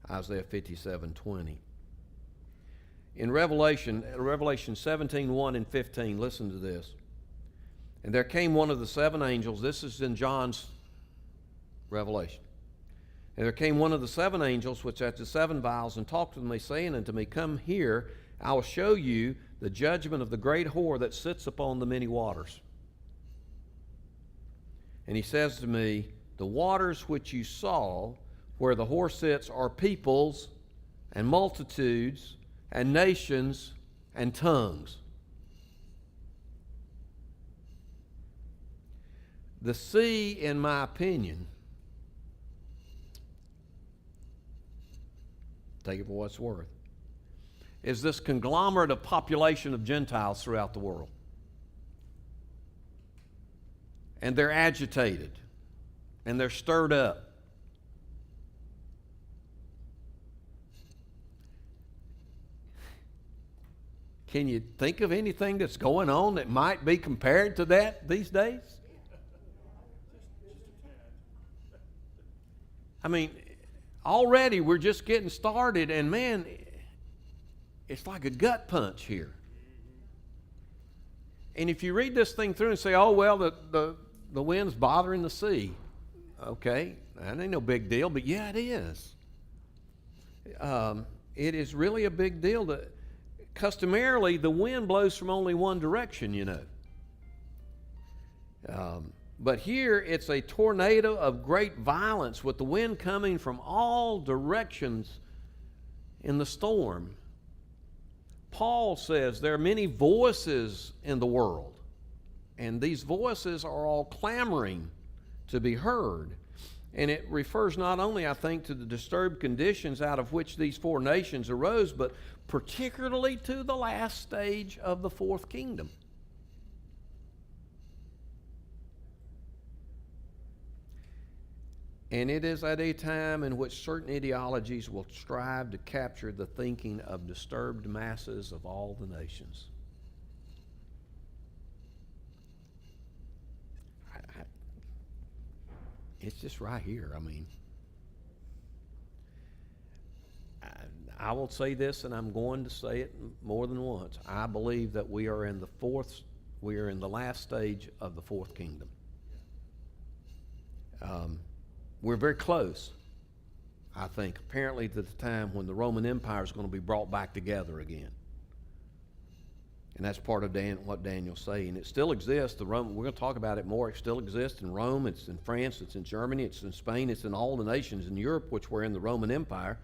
Isaiah 57:20. In Revelation 17:1 and 15, listen to this. And there came one of the seven angels, this is in John's Revelation. And there came one of the seven angels, which hath the seven vials, and talked with me, saying unto me, Come here, I will show you the judgment of the great whore that sits upon the many waters. And he says to me, The waters which you saw, where the whore sits, are peoples and multitudes and nations and tongues. The sea, in my opinion, take it for what it's worth, is this conglomerate of population of Gentiles throughout the world. And they're agitated, and they're stirred up. Can you think of anything that's going on that might be compared to that these days? I mean, already we're just getting started, and man, it's like a gut punch here. And if you read this thing through and say, oh, well, the wind's bothering the sea. Okay, that ain't no big deal, but yeah, it is. It is really a big deal. Customarily, the wind blows from only one direction, you know. But here, it's a tornado of great violence with the wind coming from all directions in the storm. Paul says there are many voices in the world, and these voices are all clamoring to be heard. And it refers not only, I think, to the disturbed conditions out of which these four nations arose, but particularly to the last stage of the fourth kingdom. And it is at a time in which certain ideologies will strive to capture the thinking of disturbed masses of all the nations. It's just right here. I mean, I will say this, and I'm going to say it more than once. I believe that we are in the last stage of the fourth kingdom. We're very close, I think, apparently to the time when the Roman Empire is going to be brought back together again. And that's part of what Daniel's saying. It still exists. We're going to talk about it more. It still exists in Rome. It's in France. It's in Germany. It's in Spain. It's in all the nations in Europe, which were in the Roman Empire.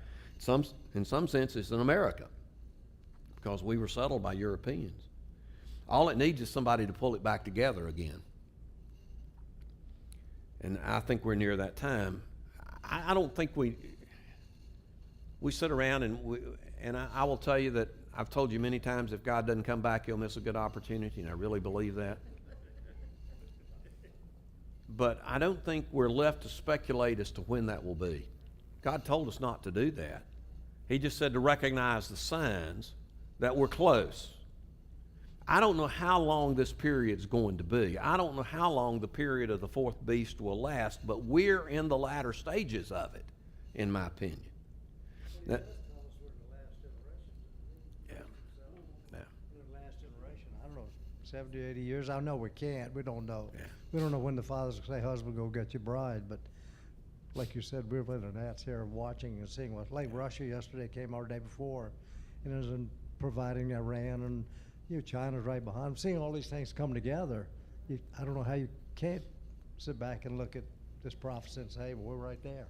In some sense, it's in America because we were settled by Europeans. All it needs is somebody to pull it back together again. And I think we're near that time. I don't think we sit around and I will tell you that I've told you many times, if God doesn't come back, he'll miss a good opportunity, and I really believe that. But I don't think we're left to speculate as to when that will be. God told us not to do that. He just said to recognize the signs that we're close. I don't know how long this period's going to be. I don't know how long the period of the fourth beast will last, but we're in the latter stages of it, in my opinion. Now, Last generation, I don't know, 70, 80 years. I know we can't. We don't know. Yeah. We don't know when the fathers say, husband, go get your bride. But like you said, we're living that's here watching and seeing what. Like Russia yesterday came our day before, and it was in providing Iran, and China's right behind them. Seeing all these things come together, I don't know how you can't sit back and look at this prophecy and say, well, we're right there.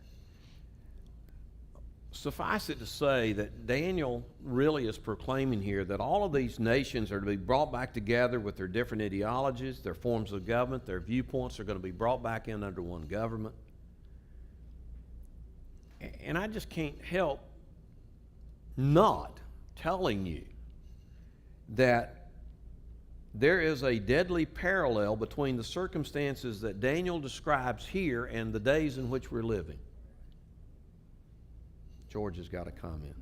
suffice it to say that Daniel really is proclaiming here that all of these nations are to be brought back together with their different ideologies, their forms of government, their viewpoints are going to be brought back in under one government. And I just can't help not telling you that there is a deadly parallel between the circumstances that Daniel describes here and the days in which we're living. George has got a comment.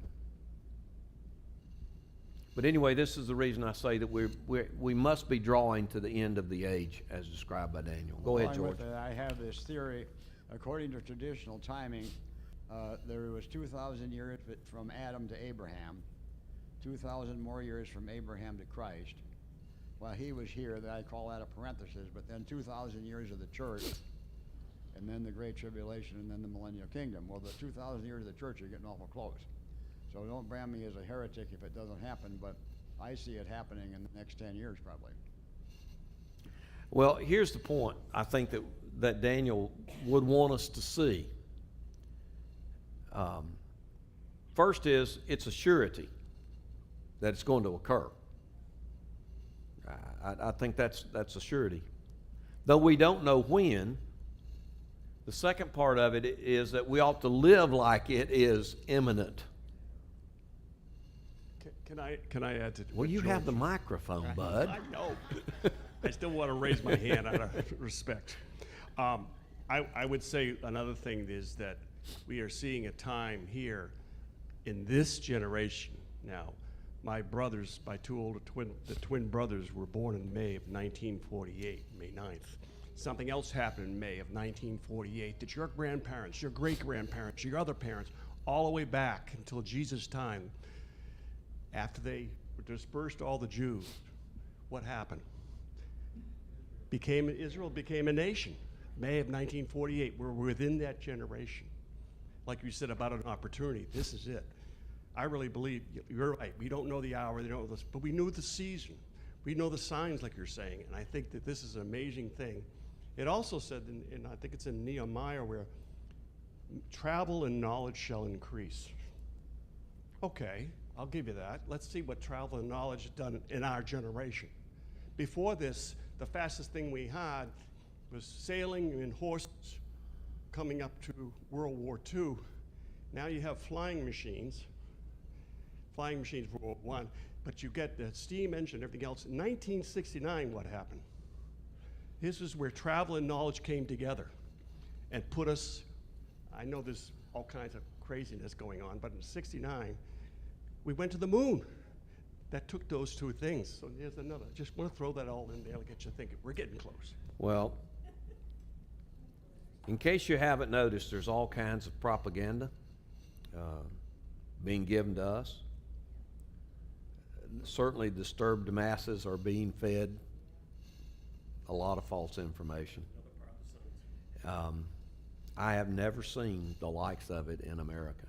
But anyway, this is the reason I say that we must be drawing to the end of the age as described by Daniel. Go ahead, Along George. with that, I have this theory, according to traditional timing, there was 2,000 years from Adam to Abraham, 2,000 more years from Abraham to Christ. While he was here, that I call that a parenthesis, but then 2,000 years of the church, and then the Great Tribulation, and then the Millennial Kingdom. Well, the 2,000 years of the church are getting awful close. So don't brand me as a heretic if it doesn't happen, but I see it happening in the next 10 years probably. Well, here's the point I think that Daniel would want us to see. First is, it's a surety that it's going to occur. I think that's a surety. Though we don't know when, the second part of it is that we ought to live like it is imminent. Can I add to Well, what you have the George- microphone, bud. I know. I still want to raise my hand out of respect. I would say another thing is that we are seeing a time here in this generation now. My brothers, the twin brothers were born in May of 1948, May 9th. Something else happened in May of 1948 that your grandparents, your great-grandparents, your other parents, all the way back until Jesus' time, after they dispersed all the Jews, what happened? Israel became a nation. May of 1948. We're within that generation. Like you said about an opportunity, this is it. I really believe you're right. We don't know the hour, they don't know this, but we knew the season. We know the signs, like you're saying, and I think that this is an amazing thing. It also said, I think it's in Nehemiah, where travel and knowledge shall increase. Okay, I'll give you that. Let's see what travel and knowledge has done in our generation. Before this, the fastest thing we had was sailing and horses coming up to World War II. Now you have flying machines for World War I, but you get the steam engine and everything else. In 1969, what happened? This is where travel and knowledge came together and put us, I know there's all kinds of craziness going on, but in 69, we went to the moon. That took those two things. So here's another. Just want to throw that all in there to get you thinking. We're getting close. Well, in case you haven't noticed, there's all kinds of propaganda being given to us. Certainly disturbed masses are being fed a lot of false information. I have never seen the likes of it in America.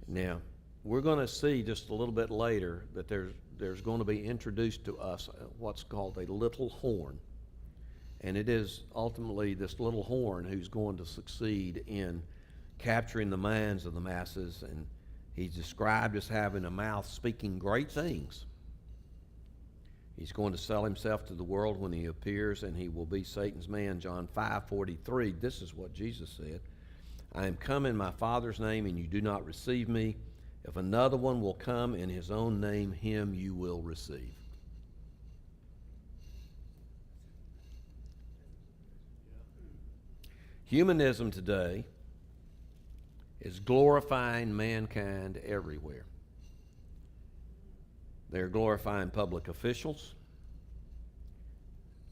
Now, we're going to see just a little bit later that there's going to be introduced to us what's called a little horn. And it is ultimately this little horn who's going to succeed in capturing the minds of the masses. And he's described as having a mouth speaking great things. He's going to sell himself to the world when he appears, and he will be Satan's man. John 5:43, this is what Jesus said. I am come in my Father's name, and you do not receive me. If another one will come in his own name, him you will receive. Humanism today is glorifying mankind everywhere. They're glorifying public officials.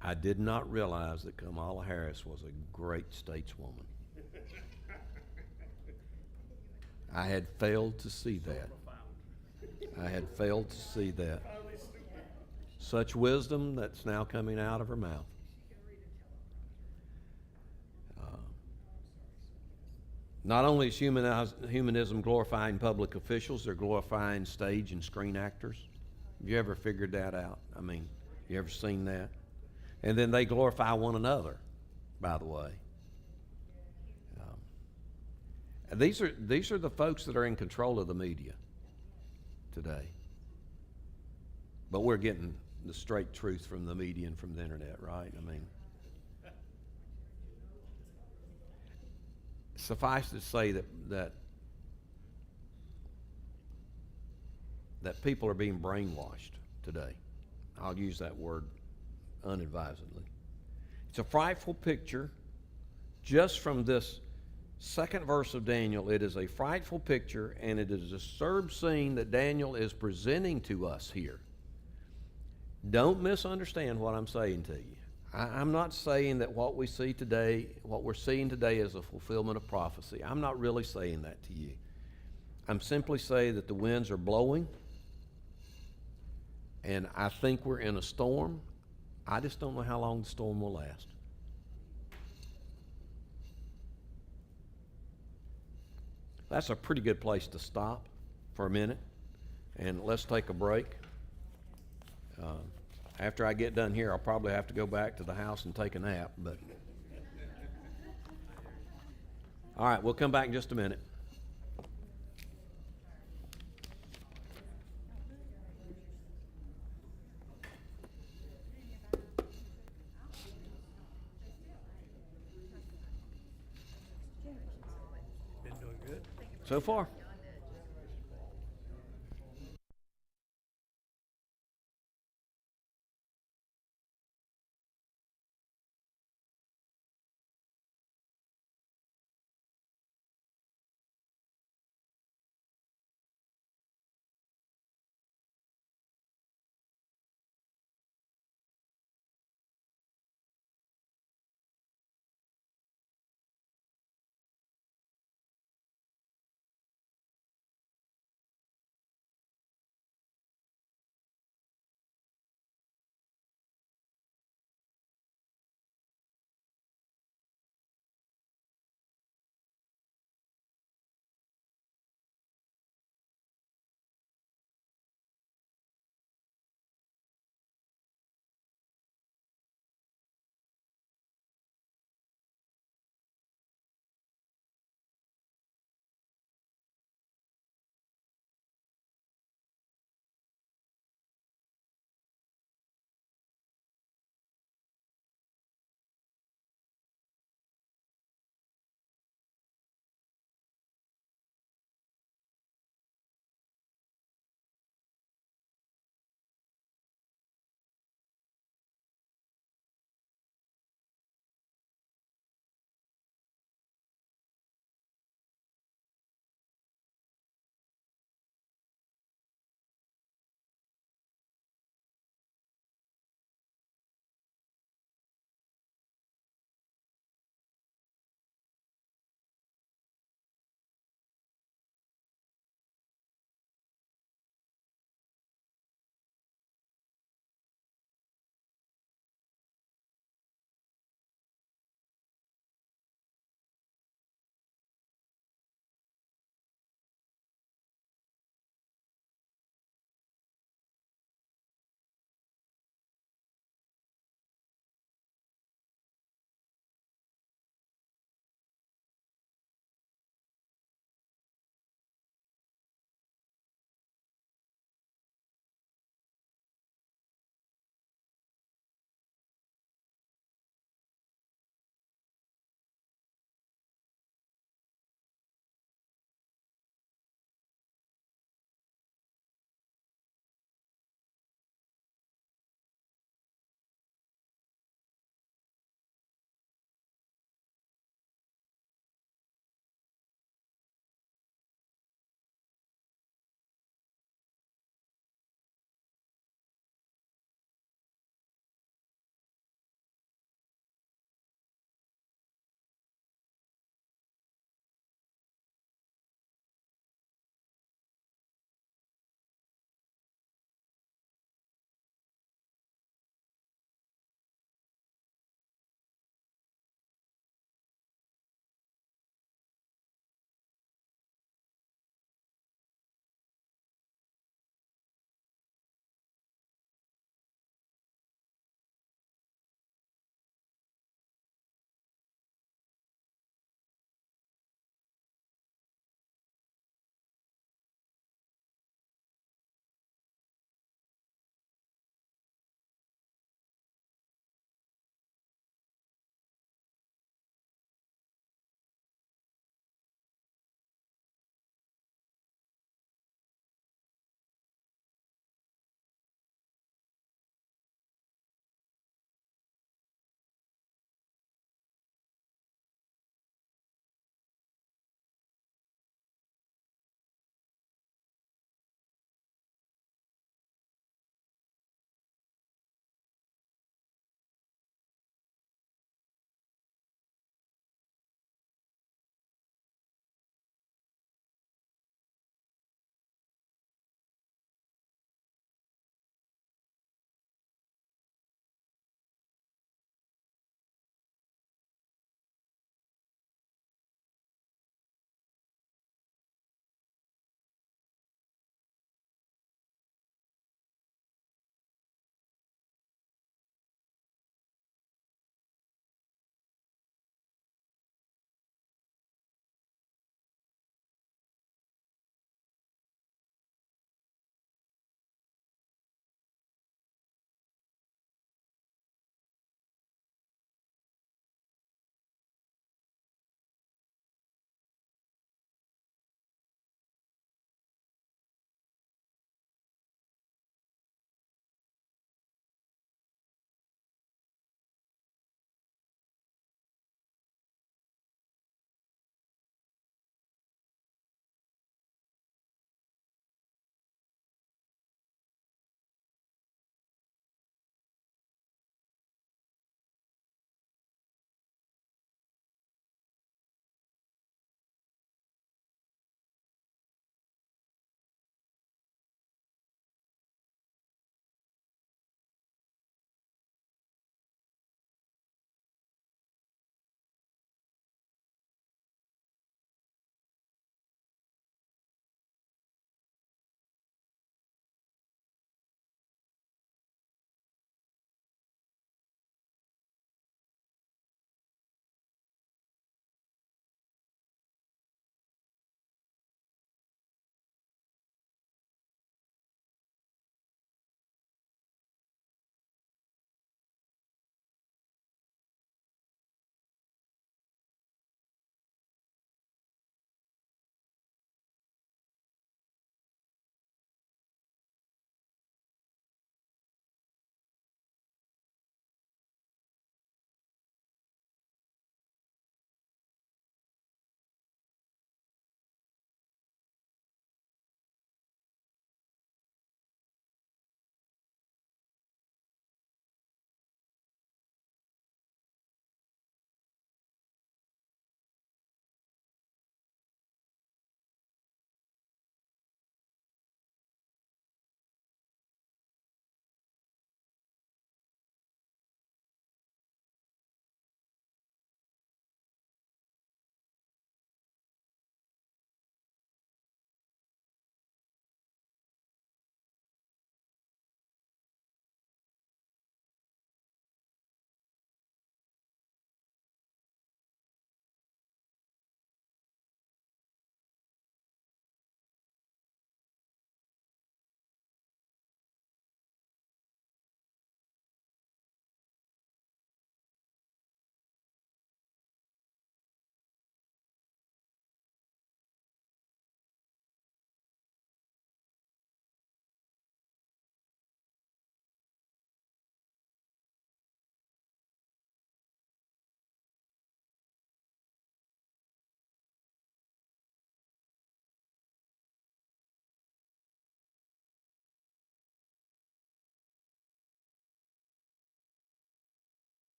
I did not realize that Kamala Harris was a great stateswoman. I had failed to see that. I had failed to see that. Such wisdom that's now coming out of her mouth. Not only is humanism glorifying public officials, they're glorifying stage and screen actors. Have you ever figured that out? I mean, you ever seen that? And then they glorify one another, by the way. These are the folks that are in control of the media today. But we're getting the straight truth from the media and from the internet, right? I mean, suffice to say that people are being brainwashed today. I'll use that word unadvisedly. It's a frightful picture. Just from this second verse of Daniel, it is a frightful picture, and it is a disturbed scene that Daniel is presenting to us here. Don't misunderstand what I'm saying to you. I'm not saying that what we're seeing today is a fulfillment of prophecy. I'm not really saying that to you. I'm simply saying that the winds are blowing, and I think we're in a storm. I just don't know how long the storm will last. That's a pretty good place to stop for a minute, and let's take a break. After I get done here, I'll probably have to go back to the house and take a nap, but all right, we'll come back in just a minute. Been doing good. So far.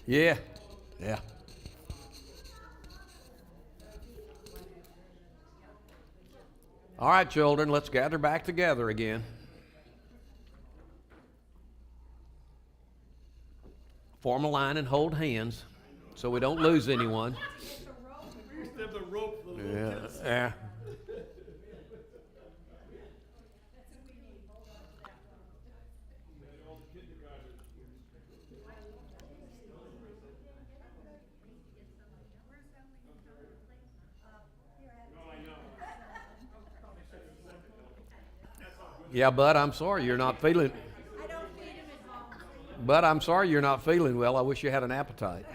Yeah, yeah. All right, children, let's gather back together again. Form a line and hold hands so we don't lose anyone. Yeah, yeah. Yeah, Bud, I'm sorry you're not feeling. Bud, I'm sorry you're not feeling well. I wish you had an appetite.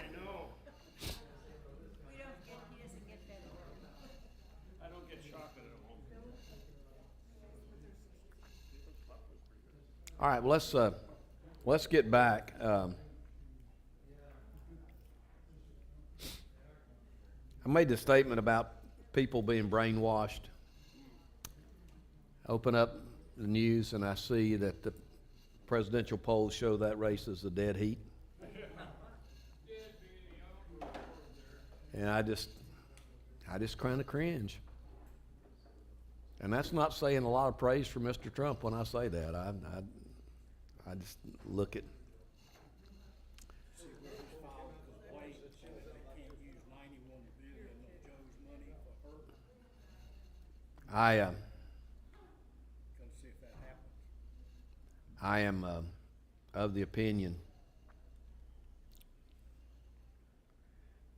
I don't get chocolate at home. All right, well, let's get back. I made the statement about people being brainwashed. Open up the news and I see that the presidential polls show that race as a dead heat. And I just kind of cringe. And that's not saying a lot of praise for Mr. Trump when I say that. I just look at. I am of the opinion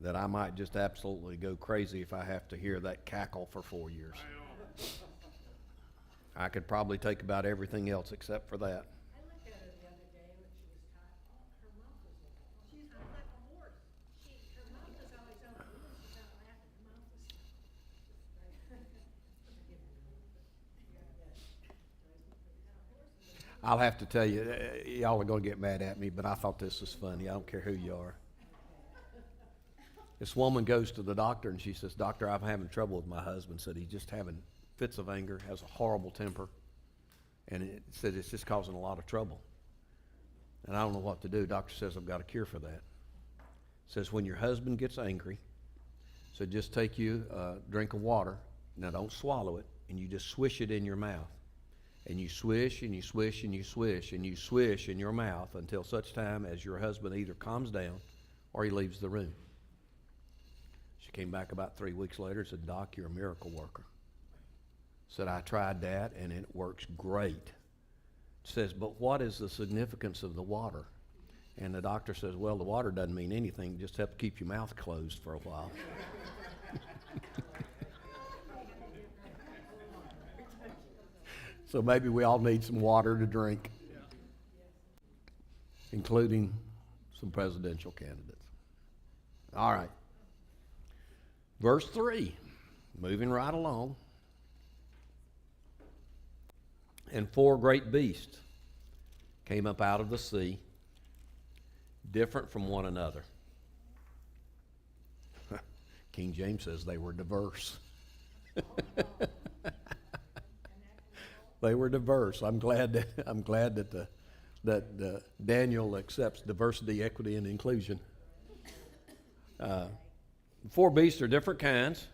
that I might just absolutely go crazy if I have to hear that cackle for 4 years. I could probably take about everything else except for that. I looked at her the other day when she was taught. Her mouth was open. She's like a horse. Her mouth is always open. When she's not laughing, her mouth is. I'll have to tell you, y'all are going to get mad at me, but I thought this was funny. I don't care who you are. This woman goes to the doctor and she says, "Doctor, I'm having trouble with my husband." Said he's just having fits of anger, has a horrible temper, and it said it's just causing a lot of trouble. And I don't know what to do. Doctor says, "I've got a cure for that." Says when your husband gets angry, so just take you a drink of water. Now don't swallow it, and you just swish it in your mouth. And you swish and you swish and you swish and you swish in your mouth until such time as your husband either calms down or he leaves the room. She came back about 3 weeks later and said, "Doc, you're a miracle worker." Said, "I tried that and it works great." Says, "But what is the significance of the water?" And the doctor says, "Well, the water doesn't mean anything. You just have to keep your mouth closed for a while." So maybe we all need some water to drink, including some presidential candidates. All right. Verse 3, moving right along. And 4 great beasts came up out of the sea, different from one another. King James says they were diverse. They were diverse. I'm glad that Daniel accepts diversity, equity, and inclusion. 4 beasts are different kinds: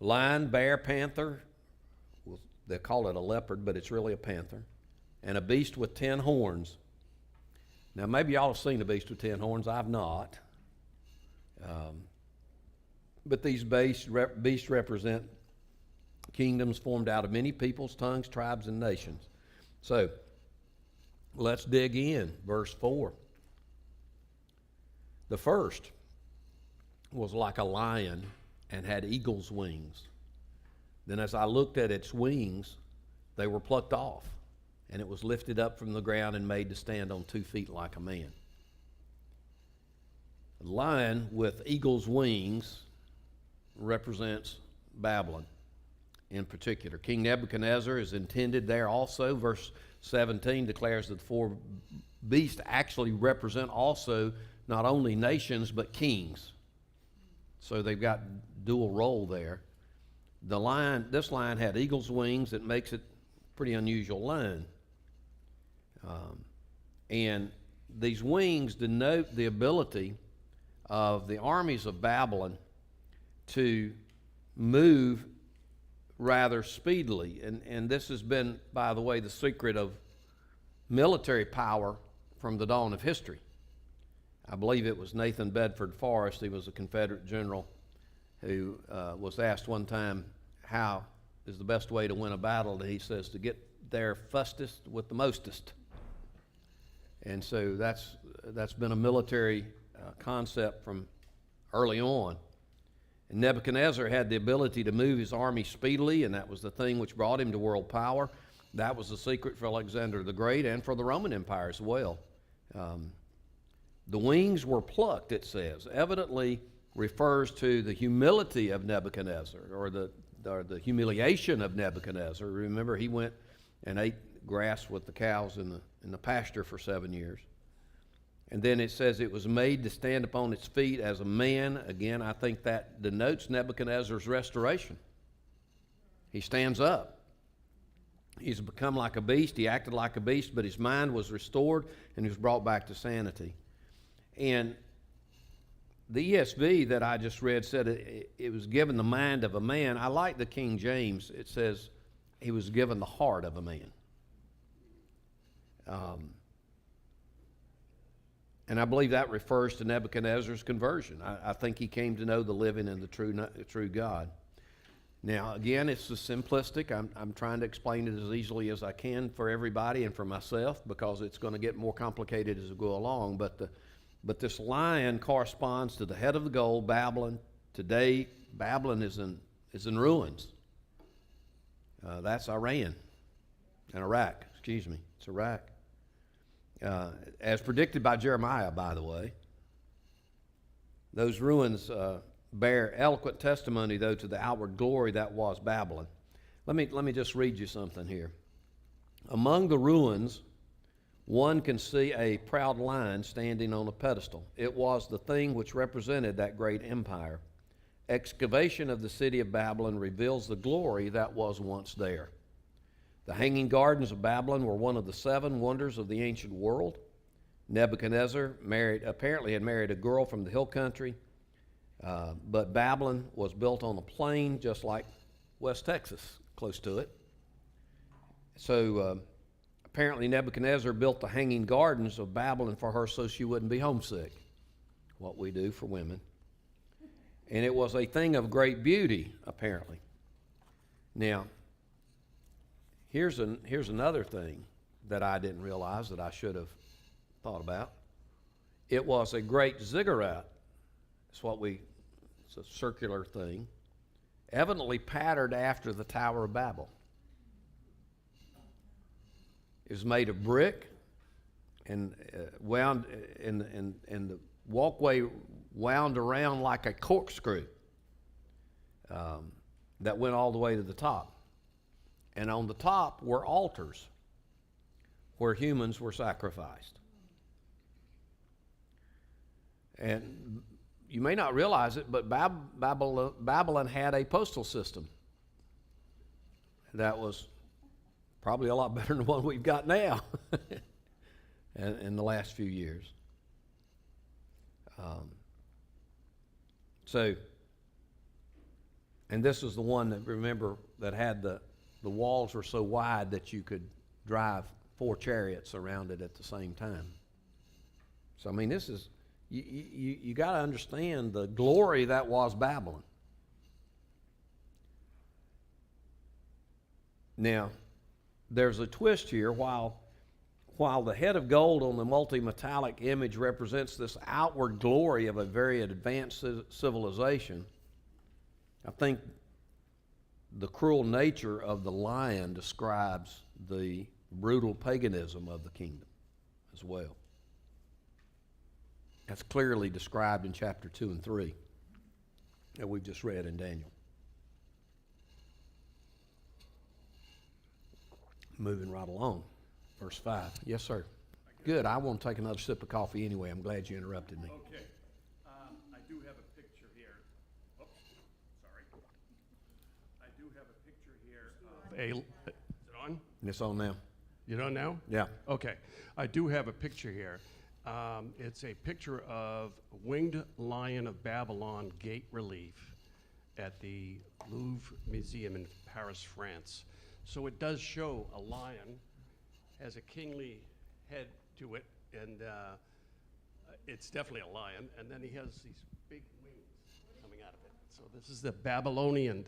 lion, bear, panther. Well, they call it a leopard, but it's really a panther. And a beast with 10 horns. Now, maybe y'all have seen a beast with 10 horns. I've not. But these beasts represent kingdoms formed out of many peoples, tongues, tribes, and nations. So, let's dig in. Verse 4. The first was like a lion and had eagle's wings. Then as I looked at its wings, they were plucked off, and it was lifted up from the ground and made to stand on 2 feet like a man. The lion with eagle's wings represents Babylon in particular. King Nebuchadnezzar is intended there also. Verse 17 declares that the 4 beasts actually represent also not only nations but kings. So they've got dual role there. This lion had eagle's wings. That makes it a pretty unusual lion. And these wings denote the ability of the armies of Babylon to move rather speedily. And this has been, by the way, the secret of military power from the dawn of history. I believe it was Nathan Bedford Forrest. He was a Confederate general who was asked one time, how is the best way to win a battle? And he says, to get there fastest with the mostest. And so that's been a military concept from early on. And Nebuchadnezzar had the ability to move his army speedily, and that was the thing which brought him to world power. That was the secret for Alexander the Great and for the Roman Empire as well. The wings were plucked, it says. Evidently refers to the humility of Nebuchadnezzar, or the humiliation of Nebuchadnezzar. Remember, he went and ate grass with the cows in the pasture for 7 years. And then it says it was made to stand upon its feet as a man. Again, I think that denotes Nebuchadnezzar's restoration. He stands up. He's become like a beast. He acted like a beast, but his mind was restored and he was brought back to sanity. And the ESV that I just read said it was given the mind of a man. I like the King James. It says he was given the heart of a man. And I believe that refers to Nebuchadnezzar's conversion. I think he came to know the living and the true God. Now, again, it's simplistic. I'm trying to explain it as easily as I can for everybody and for myself, because it's going to get more complicated as we go along. But this lion corresponds to the head of the gold, Babylon. Today, Babylon is in ruins. That's Iran and Iraq. Excuse me, it's Iraq. As predicted by Jeremiah, by the way. Those ruins bear eloquent testimony, though, to the outward glory that was Babylon. Let me just read you something here. Among the ruins, one can see a proud lion standing on a pedestal. It was the thing which represented that great empire. Excavation of the city of Babylon reveals the glory that was once there. The Hanging Gardens of Babylon were one of the 7 wonders of the ancient world. Nebuchadnezzar apparently had married a girl from the hill country, but Babylon was built on a plain just like West Texas, close to it. So apparently Nebuchadnezzar built the Hanging Gardens of Babylon for her so she wouldn't be homesick, what we do for women. And it was a thing of great beauty, apparently. Now, here's another thing that I didn't realize that I should have thought about. It was a great ziggurat. It's a circular thing, evidently patterned after the Tower of Babel. It was made of brick and wound, and the walkway wound around like a corkscrew that went all the way to the top. And on the top were altars where humans were sacrificed. And you may not realize it, but Babylon had a postal system that was probably a lot better than the one we've got now in the last few years. And this was the one that, remember, that had the walls were so wide that you could drive 4 chariots around it at the same time. So, I mean, this is, you got to understand the glory that was Babylon. Now, there's a twist here. While the head of gold on the multi-metallic image represents this outward glory of a very advanced civilization, I think the cruel nature of the lion describes the brutal paganism of the kingdom as well. That's clearly described in chapter 2 and 3 that we've just read in Daniel. Moving right along. Verse 5. Yes, sir. Good. I want to take another sip of coffee anyway. I'm glad you interrupted me. Okay. I do have a picture here. Oops, sorry. I do have a picture here of is it on? And it's on now. You don't know? Yeah. Okay. I do have a picture here It's a picture of Winged Lion of Babylon gate relief at the Louvre Museum in Paris, France. So it does show a lion, has a kingly head to it, and it's definitely a lion, and then he has these big wings coming out of it. So this is a Babylonian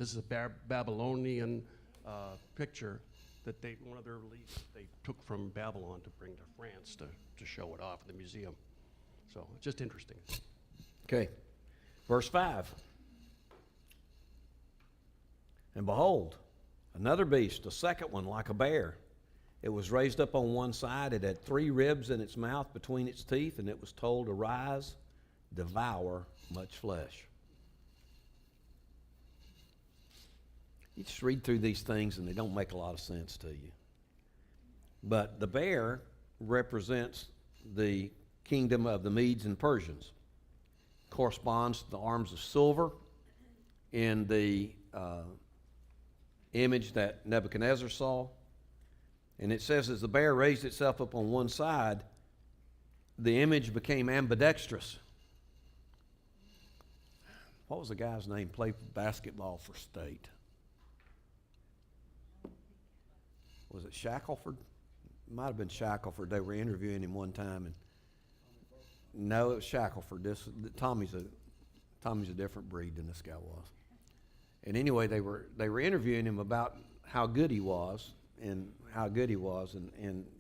picture that one of their reliefs they took from Babylon to bring to France to show it off in the museum. So it's just interesting. Okay. Verse 5. And behold, another beast, a second one like a bear. It was raised up on one side. It had 3 ribs in its mouth between its teeth, and it was told, arise, devour much flesh. You just read through these things and they don't make a lot of sense to you. But the bear represents the kingdom of the Medes and Persians. Corresponds to the arms of silver in the image that Nebuchadnezzar saw. And it says, as the bear raised itself up on one side, the image became ambidextrous. What was the guy's name? Played basketball for State. Was it Shackelford? It might have been Shackelford. They were interviewing him one time, and no, it was Shackelford. Tommy's a different breed than this guy was. And anyway, they were interviewing him about how good he was, and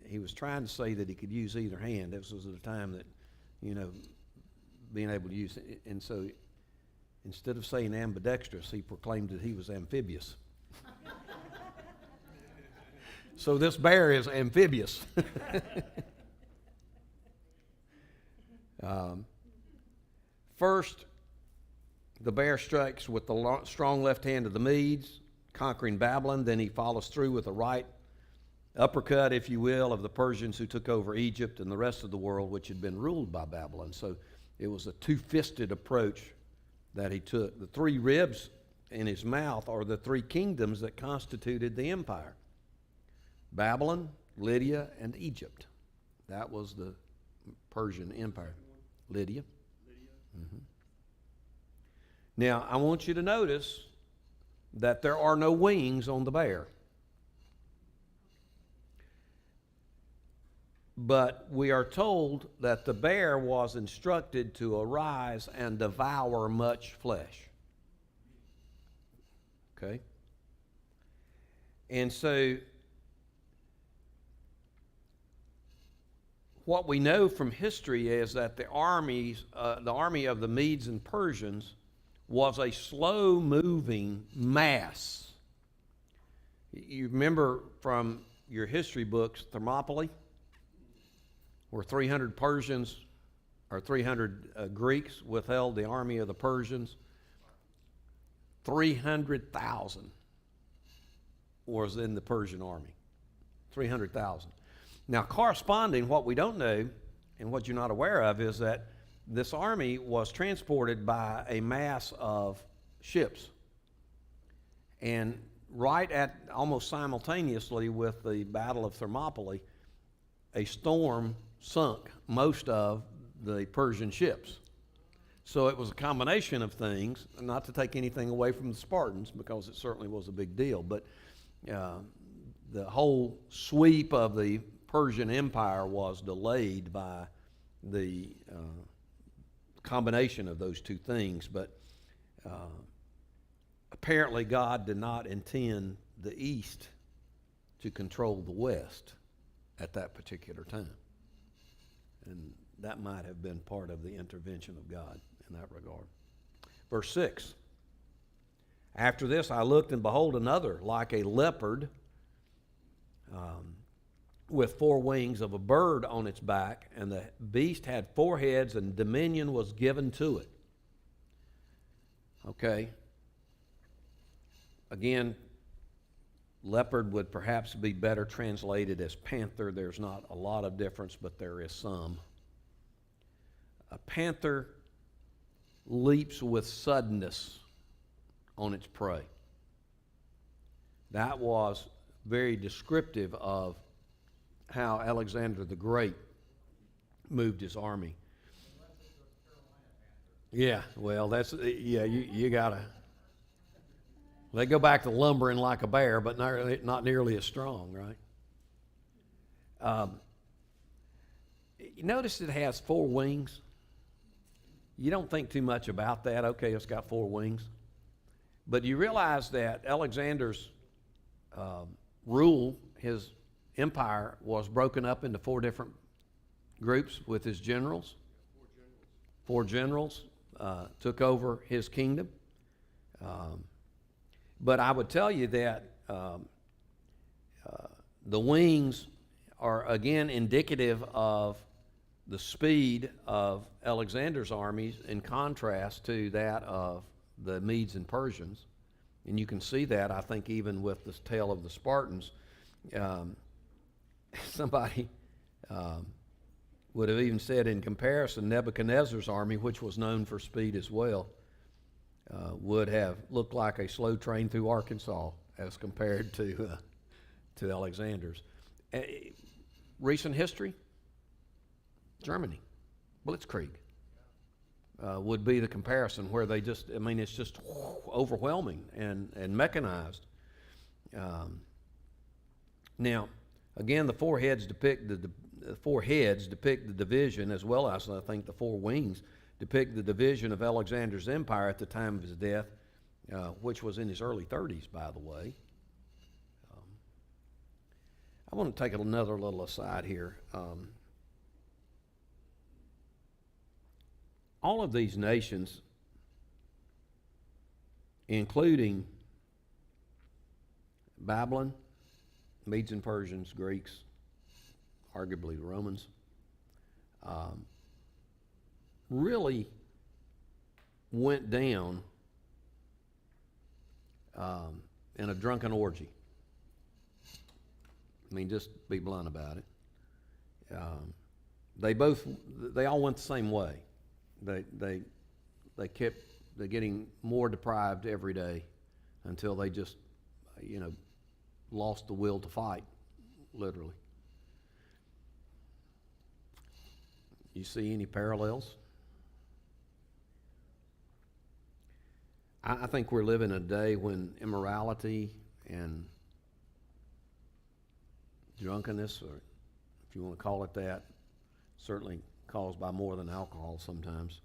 he was trying to say that he could use either hand. This was at a time that, being able to use it. And so instead of saying ambidextrous, he proclaimed that he was amphibious. So this bear is amphibious. First, the bear strikes with the strong left hand of the Medes, conquering Babylon. Then he follows through with a right uppercut, if you will, of the Persians who took over Egypt and the rest of the world, which had been ruled by Babylon. So it was a two-fisted approach that he took. The 3 ribs in his mouth are the 3 kingdoms that constituted the empire: Babylon, Lydia, and Egypt. That was the Persian Empire. Lydia. Mm-hmm. Now, I want you to notice that there are no wings on the bear. But we are told that the bear was instructed to arise and devour much flesh. Okay? And so, what we know from history is that the army of the Medes and Persians was a slow-moving mass. You remember from your history books, Thermopylae, where 300 Persians or 300 Greeks withheld the army of the Persians. 300,000 was in the Persian army. 300,000. Now, corresponding, what we don't know and what you're not aware of is that this army was transported by a mass of ships. And right at almost simultaneously with the Battle of Thermopylae, a storm sunk most of the Persian ships. So it was a combination of things, not to take anything away from the Spartans, because it certainly was a big deal, but the whole sweep of the Persian Empire was delayed by the combination of those 2 things. But apparently God did not intend the East to control the West at that particular time. And that might have been part of the intervention of God in that regard. Verse 6. After this I looked, and behold, another like a leopard, with 4 wings of a bird on its back, and the beast had 4 heads, and dominion was given to it. Okay. Again, leopard would perhaps be better translated as panther. There's not a lot of difference, but there is some. A panther leaps with suddenness on its prey. That was very descriptive of how Alexander the Great moved his army. Yeah, well, yeah, you gotta. They go back to lumbering like a bear, but not nearly as strong, right? You notice it has 4 wings. You don't think too much about that. Okay, it's got 4 wings. But you realize that Alexander's rule, his empire, was broken up into 4 different groups with his generals. 4 generals took over his kingdom. But I would tell you that the wings are again indicative of the speed of Alexander's armies in contrast to that of the Medes and Persians. And you can see that, I think, even with the tale of the Spartans. Somebody would have even said, in comparison, Nebuchadnezzar's army, which was known for speed as well, would have looked like a slow train through Arkansas as compared to Alexander's. Recent history, Germany, Blitzkrieg would be the comparison, where they just, I mean, it's just overwhelming and mechanized. Now, again, the 4 heads depict the 4 heads depict the division, as well as, I think, the 4 wings depict the division of Alexander's empire at the time of his death, which was in his early 30s, by the way. I want to take another little aside here. All of these nations, including Babylon, Medes and Persians, Greeks, arguably the Romans, really went down in a drunken orgy. I mean, just be blunt about it. They all went the same way. They kept getting more deprived every day until they just, lost the will to fight, literally. You see any parallels? I think we're living a day when immorality and drunkenness, or if you want to call it that, certainly caused by more than alcohol sometimes.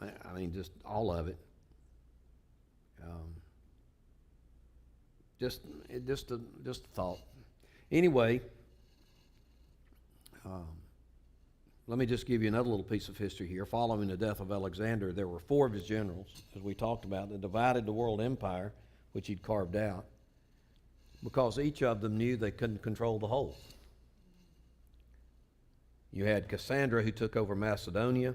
I mean, just all of it. Just a thought. Anyway, let me just give you another little piece of history here. Following the death of Alexander, there were 4 of his generals, as we talked about, that divided the world empire, which he'd carved out, because each of them knew they couldn't control the whole. You had Cassandra, who took over Macedonia,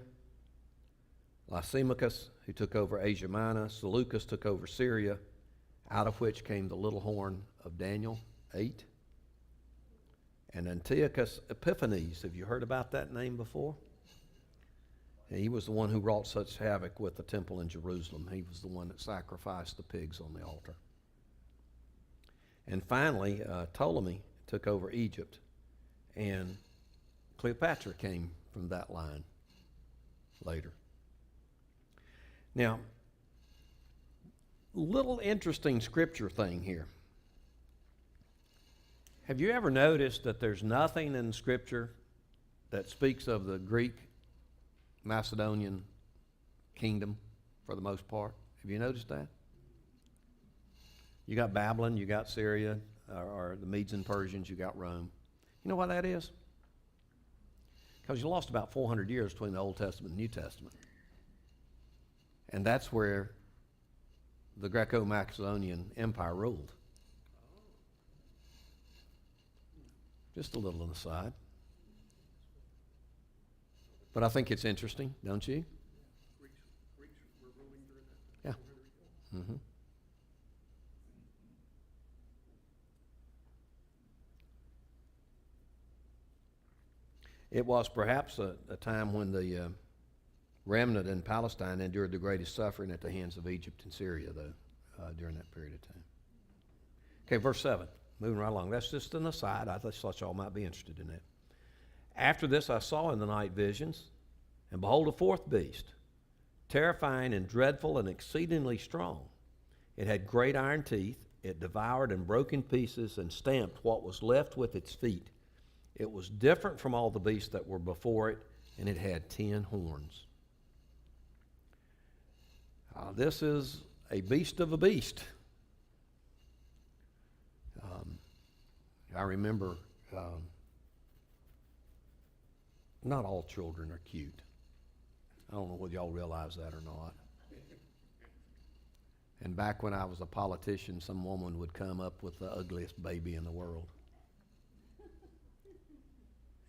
Lysimachus, who took over Asia Minor, Seleucus took over Syria, out of which came the little horn of Daniel 8. And Antiochus Epiphanes, have you heard about that name before? He was the one who wrought such havoc with the temple in Jerusalem. He was the one that sacrificed the pigs on the altar. And finally, Ptolemy took over Egypt, and Cleopatra came from that line later. Now, little interesting scripture thing here. Have you ever noticed that there's nothing in Scripture that speaks of the Greek Macedonian kingdom for the most part? Have you noticed that? You got Babylon, you got Syria, or the Medes and Persians, you got Rome. You know why that is? Because you lost about 400 years between the Old Testament and New Testament. And that's where the Greco-Macedonian Empire ruled. Just a little on the side. But I think it's interesting, don't you? Greeks were ruling during that. Yeah. Mm-hmm. It was perhaps a time when the remnant in Palestine endured the greatest suffering at the hands of Egypt and Syria, though, during that period of time. Okay, verse 7. Moving right along. That's just an aside. I just thought y'all might be interested in that. After this I saw in the night visions, and behold, a fourth beast, terrifying and dreadful and exceedingly strong. It had great iron teeth. It devoured and broke in pieces and stamped what was left with its feet. It was different from all the beasts that were before it, and it had 10 horns. This is a beast of a beast. I remember, not all children are cute. I don't know whether y'all realize that or not. And back when I was a politician, some woman would come up with the ugliest baby in the world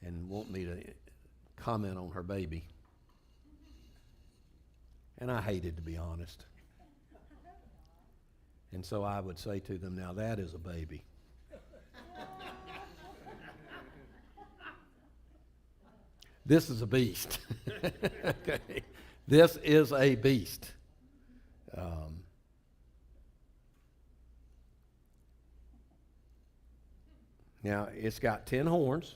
and want me to comment on her baby. And I hated, to be honest. And so I would say to them, now that is a baby. This is a beast. Okay. This is a beast. Now, it's got 10 horns.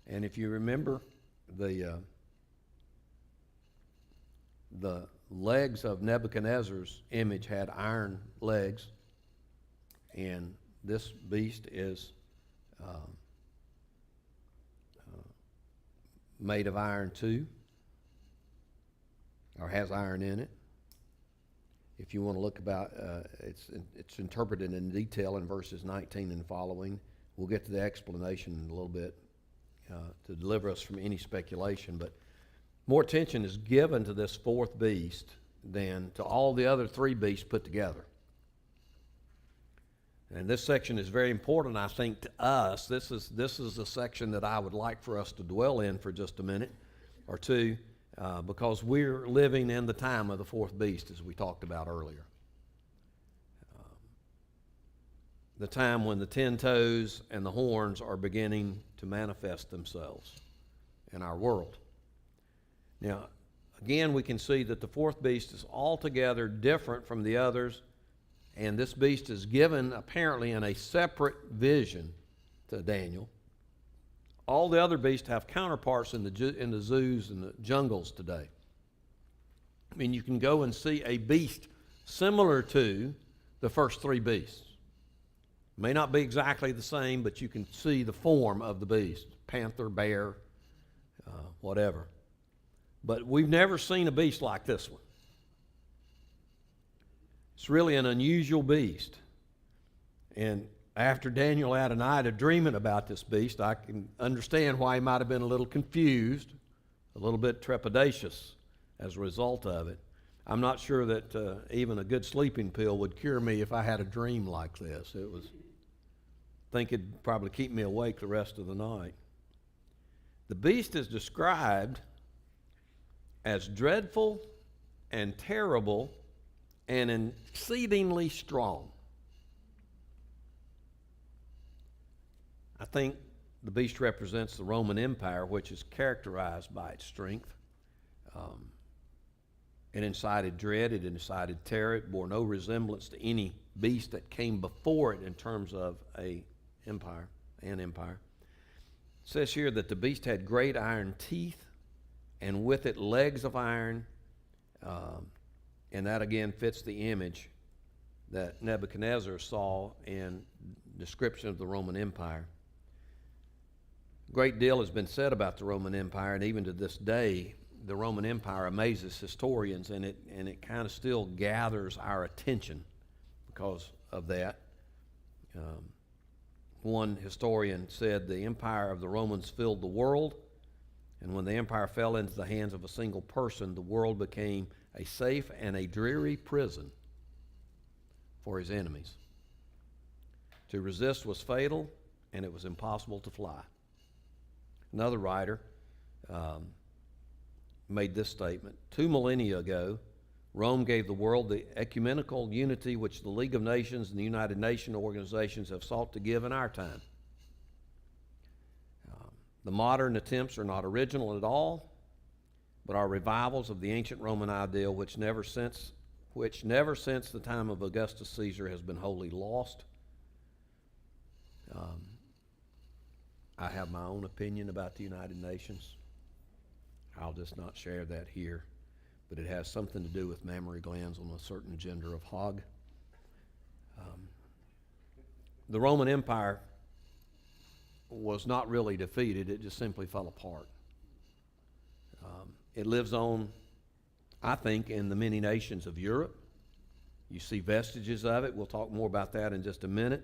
And if you remember, the legs of Nebuchadnezzar's image had iron legs. And this beast is made of iron too, or has iron in it. If you want to look about, it's interpreted in detail in verses 19 and following. We'll get to the explanation in a little bit to deliver us from any speculation, but more attention is given to this fourth beast than to all the other three beasts put together. And this section is very important, I think, to us. This is the section that I would like for us to dwell in for just a minute or two, because we're living in the time of the fourth beast, as we talked about earlier. The time when the 10 toes and the horns are beginning to manifest themselves in our world. Now, again, we can see that the fourth beast is altogether different from the others, and this beast is given apparently in a separate vision to Daniel. All the other beasts have counterparts in the zoos and the jungles today. I mean, you can go and see a beast similar to the first three beasts. May not be exactly the same, but you can see the form of the beast. Panther, bear, whatever. But we've never seen a beast like this one. It's really an unusual beast. And after Daniel had a night of dreaming about this beast, I can understand why he might have been a little confused, a little bit trepidatious as a result of it. I'm not sure that even a good sleeping pill would cure me if I had a dream like this. I think it'd probably keep me awake the rest of the night. The beast is described as dreadful and terrible and exceedingly strong. I think the beast represents the Roman Empire, which is characterized by its strength. It incited dread, it incited terror, it bore no resemblance to any beast that came before it in terms of an empire. It says here that the beast had great iron teeth, and with it legs of iron, and that again fits the image that Nebuchadnezzar saw in description of the Roman Empire. A great deal has been said about the Roman Empire, and even to this day, the Roman Empire amazes historians, and it kind of still gathers our attention because of that. One historian said the empire of the Romans filled the world, and when the empire fell into the hands of a single person, the world became a safe and a dreary prison for his enemies. To resist was fatal, and it was impossible to fly. Another writer made this statement: 2 millennia ago, Rome gave the world the ecumenical unity which the League of Nations and the United Nations organizations have sought to give in our time. The modern attempts are not original at all, but are revivals of the ancient Roman ideal which never since the time of Augustus Caesar has been wholly lost. I have my own opinion about the United Nations. I'll just not share that here, but it has something to do with mammary glands on a certain gender of hog. The Roman Empire was not really defeated, it just simply fell apart. It lives on, I think, in the many nations of Europe. You see vestiges of it. We'll talk more about that in just a minute.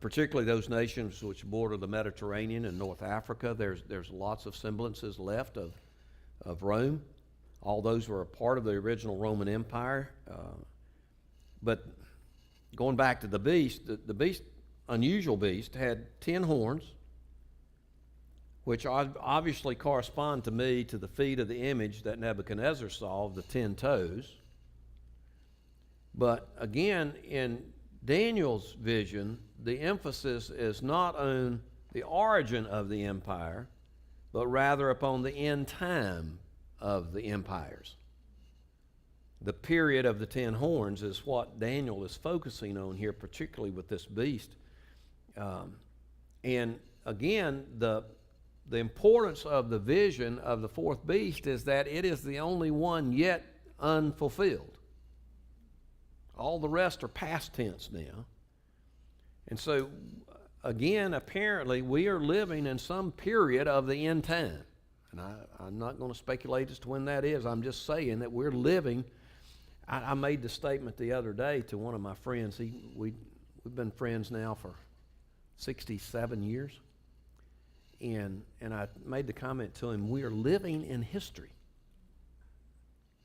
Particularly those nations which border the Mediterranean and North Africa, there's lots of semblances left of Rome. All those were a part of the original Roman Empire. But going back to the beast, the beast, unusual beast, had 10 horns, which obviously correspond to me to the feet of the image that Nebuchadnezzar saw of the 10 toes. But again, in Daniel's vision, the emphasis is not on the origin of the empire, but rather upon the end time of the empires. The period of the 10 horns is what Daniel is focusing on here, particularly with this beast. And again, the importance of the vision of the fourth beast is that it is the only one yet unfulfilled. All the rest are past tense now. And so, again, apparently, we are living in some period of the end time. And I'm not going to speculate as to when that is. I'm just saying that we're living. I made the statement the other day to one of my friends. We've been friends now for 67 years. And I made the comment to him, we are living in history.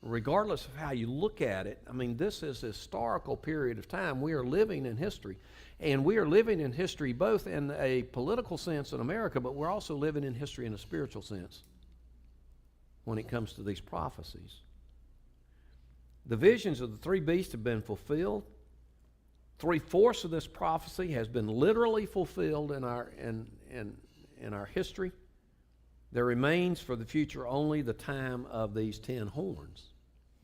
Regardless of how you look at it, I mean, this is a historical period of time. We are living in history. And we are living in history both in a political sense in America, but we're also living in history in a spiritual sense when it comes to these prophecies. The visions of the three beasts have been fulfilled. 3/4 of this prophecy has been literally fulfilled in our history. There remains for the future only the time of these 10 horns.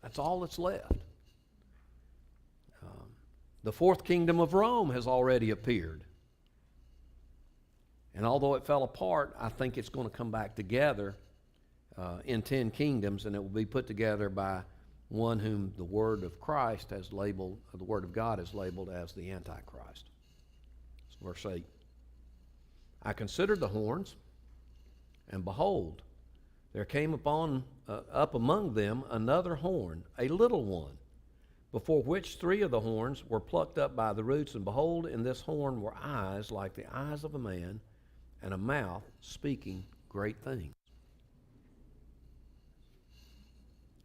That's all that's left. The fourth kingdom of Rome has already appeared. And although it fell apart, I think it's going to come back together in 10 kingdoms, and it will be put together by one whom the Word of Christ has labeled, or the Word of God has labeled as the Antichrist. It's verse 8. I considered the horns, and behold, there came up among them another horn, a little one, before which 3 of the horns were plucked up by the roots. And behold, in this horn were eyes like the eyes of a man, and a mouth speaking great things.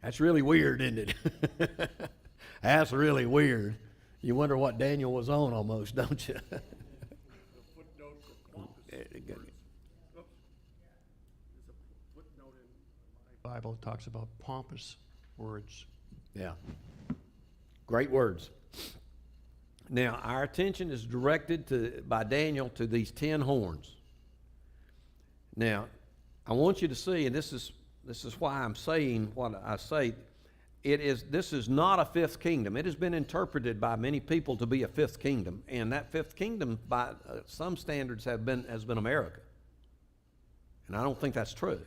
That's really weird, isn't it? That's really weird. You wonder what Daniel was on almost, don't you? Bible talks about pompous words. Yeah. Great words. Now, our attention is directed by Daniel to these 10 horns. Now, I want you to see, and this is why I'm saying what I say, this is not a fifth kingdom. It has been interpreted by many people to be a fifth kingdom, and that fifth kingdom, by some standards, has been America. And I don't think that's true.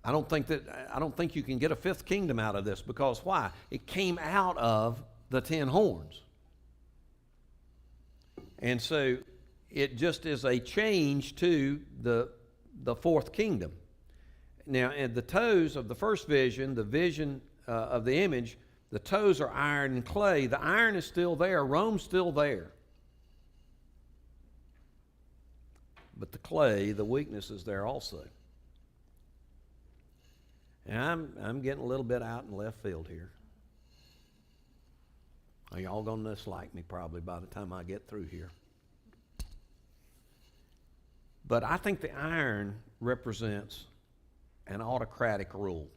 I don't think you can get a fifth kingdom out of this, because why? It came out of the 10 horns. And so it just is a change to the fourth kingdom. Now, in the toes of the first vision, the vision of the image, the toes are iron and clay. The iron is still there. Rome's still there. But the clay, the weakness is there also. And I'm getting a little bit out in left field here. Y'all going to dislike me probably by the time I get through here. But I think the iron represents an autocratic rule.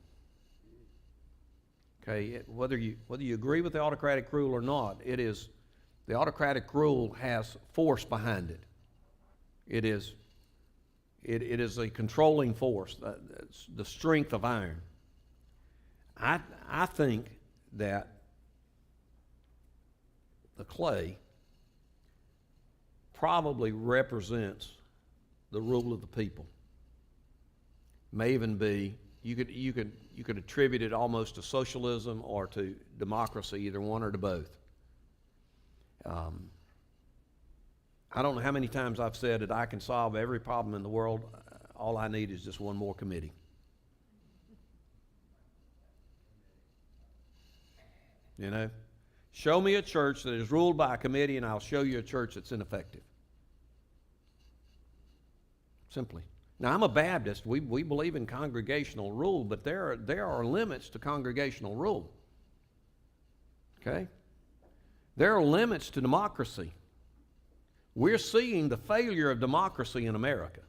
Okay, whether you agree with the autocratic rule or not, the autocratic rule has force behind it. It is a controlling force, the strength of iron. I think that the clay probably represents the rule of the people. May even be, you could attribute it almost to socialism or to democracy, either one or to both. I don't know how many times I've said that I can solve every problem in the world. All I need is just one more committee. You know? Show me a church that is ruled by a committee, and I'll show you a church that's ineffective. Simply. Now, I'm a Baptist. We believe in congregational rule, but there are limits to congregational rule. Okay? There are limits to democracy. We're seeing the failure of democracy in America.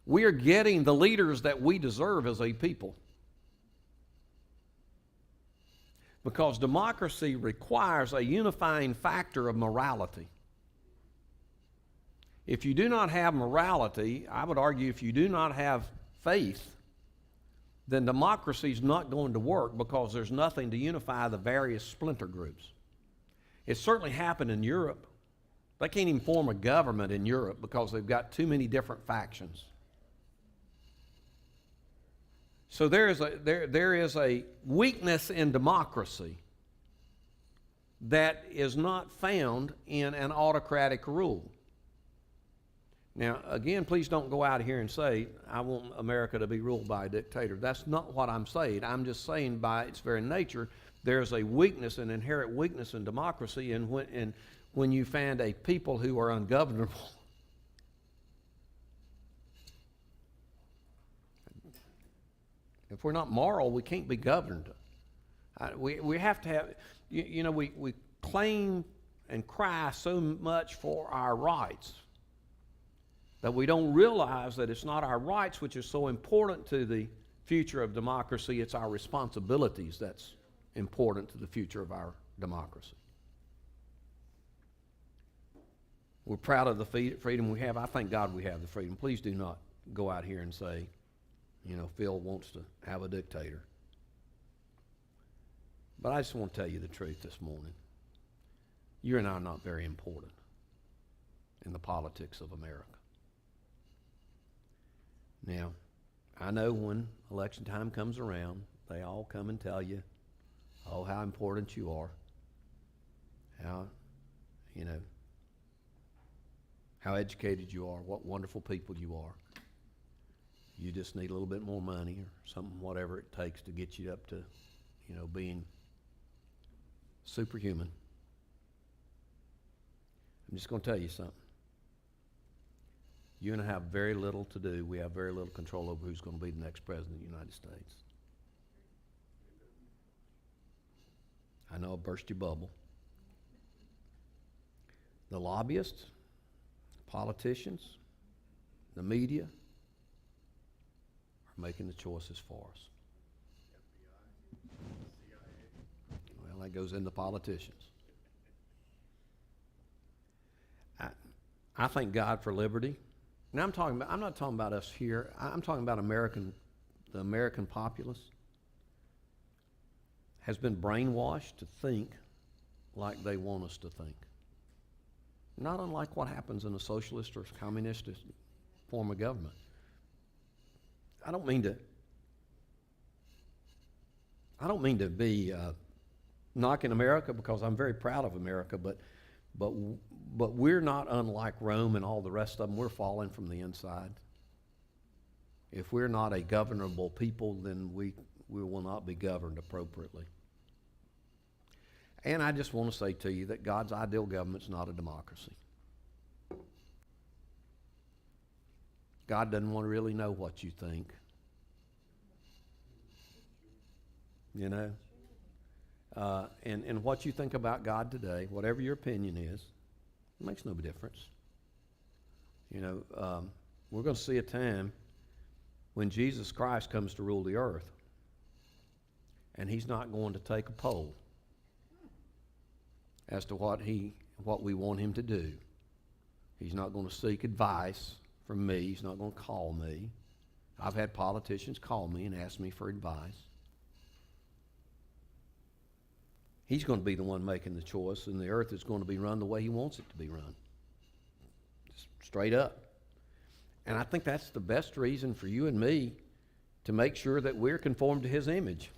We are getting the leaders that we deserve as a people. Because democracy requires a unifying factor of morality. If you do not have morality, I would argue if you do not have faith, then democracy is not going to work because there's nothing to unify the various splinter groups. It certainly happened in Europe. They can't even form a government in Europe because they've got too many different factions. So there is a weakness in democracy that is not found in an autocratic rule. Now, again, please don't go out here and say, I want America to be ruled by a dictator. That's not what I'm saying. I'm just saying by its very nature, there's a weakness, an inherent weakness in democracy, and when you find a people who are ungovernable. If we're not moral, we can't be governed. We have to have, we claim and cry so much for our rights that we don't realize that it's not our rights which is so important to the future of democracy, it's our responsibilities that's important to the future of our democracy. We're proud of the freedom we have. I thank God we have the freedom. Please do not go out here and say, Phil wants to have a dictator. But I just want to tell you the truth this morning. You and I are not very important in the politics of America. Now, I know when election time comes around, they all come and tell you, oh, how important you are, how educated you are, what wonderful people you are. You just need a little bit more money or something, whatever it takes to get you up to, being superhuman. I'm just going to tell you something. You and I have very little to do. We have very little control over who's going to be the next president of the United States. I know I burst your bubble. The lobbyists, politicians, the media are making the choices for us. Well, that goes into politicians. I thank God for liberty. Now I'm not talking about us here. I'm talking about the American populace has been brainwashed to think like they want us to think. Not unlike what happens in a socialist or communist form of government. I don't mean to be knocking America, because I'm very proud of America, but we're not unlike Rome and all the rest of them. We're falling from the inside. If we're not a governable people, then we will not be governed appropriately. And I just want to say to you that God's ideal government is not a democracy. God doesn't want to really know what you think. And what you think about God today, whatever your opinion is, it makes no difference. We're going to see a time when Jesus Christ comes to rule the earth, and he's not going to take a poll as to what we want him to do. He's not going to seek advice from me. He's not going to call me. I've had politicians call me and ask me for advice. He's going to be the one making the choice, and the earth is going to be run the way he wants it to be run. straight up. And I think that's the best reason for you and me to make sure that we're conformed to his image.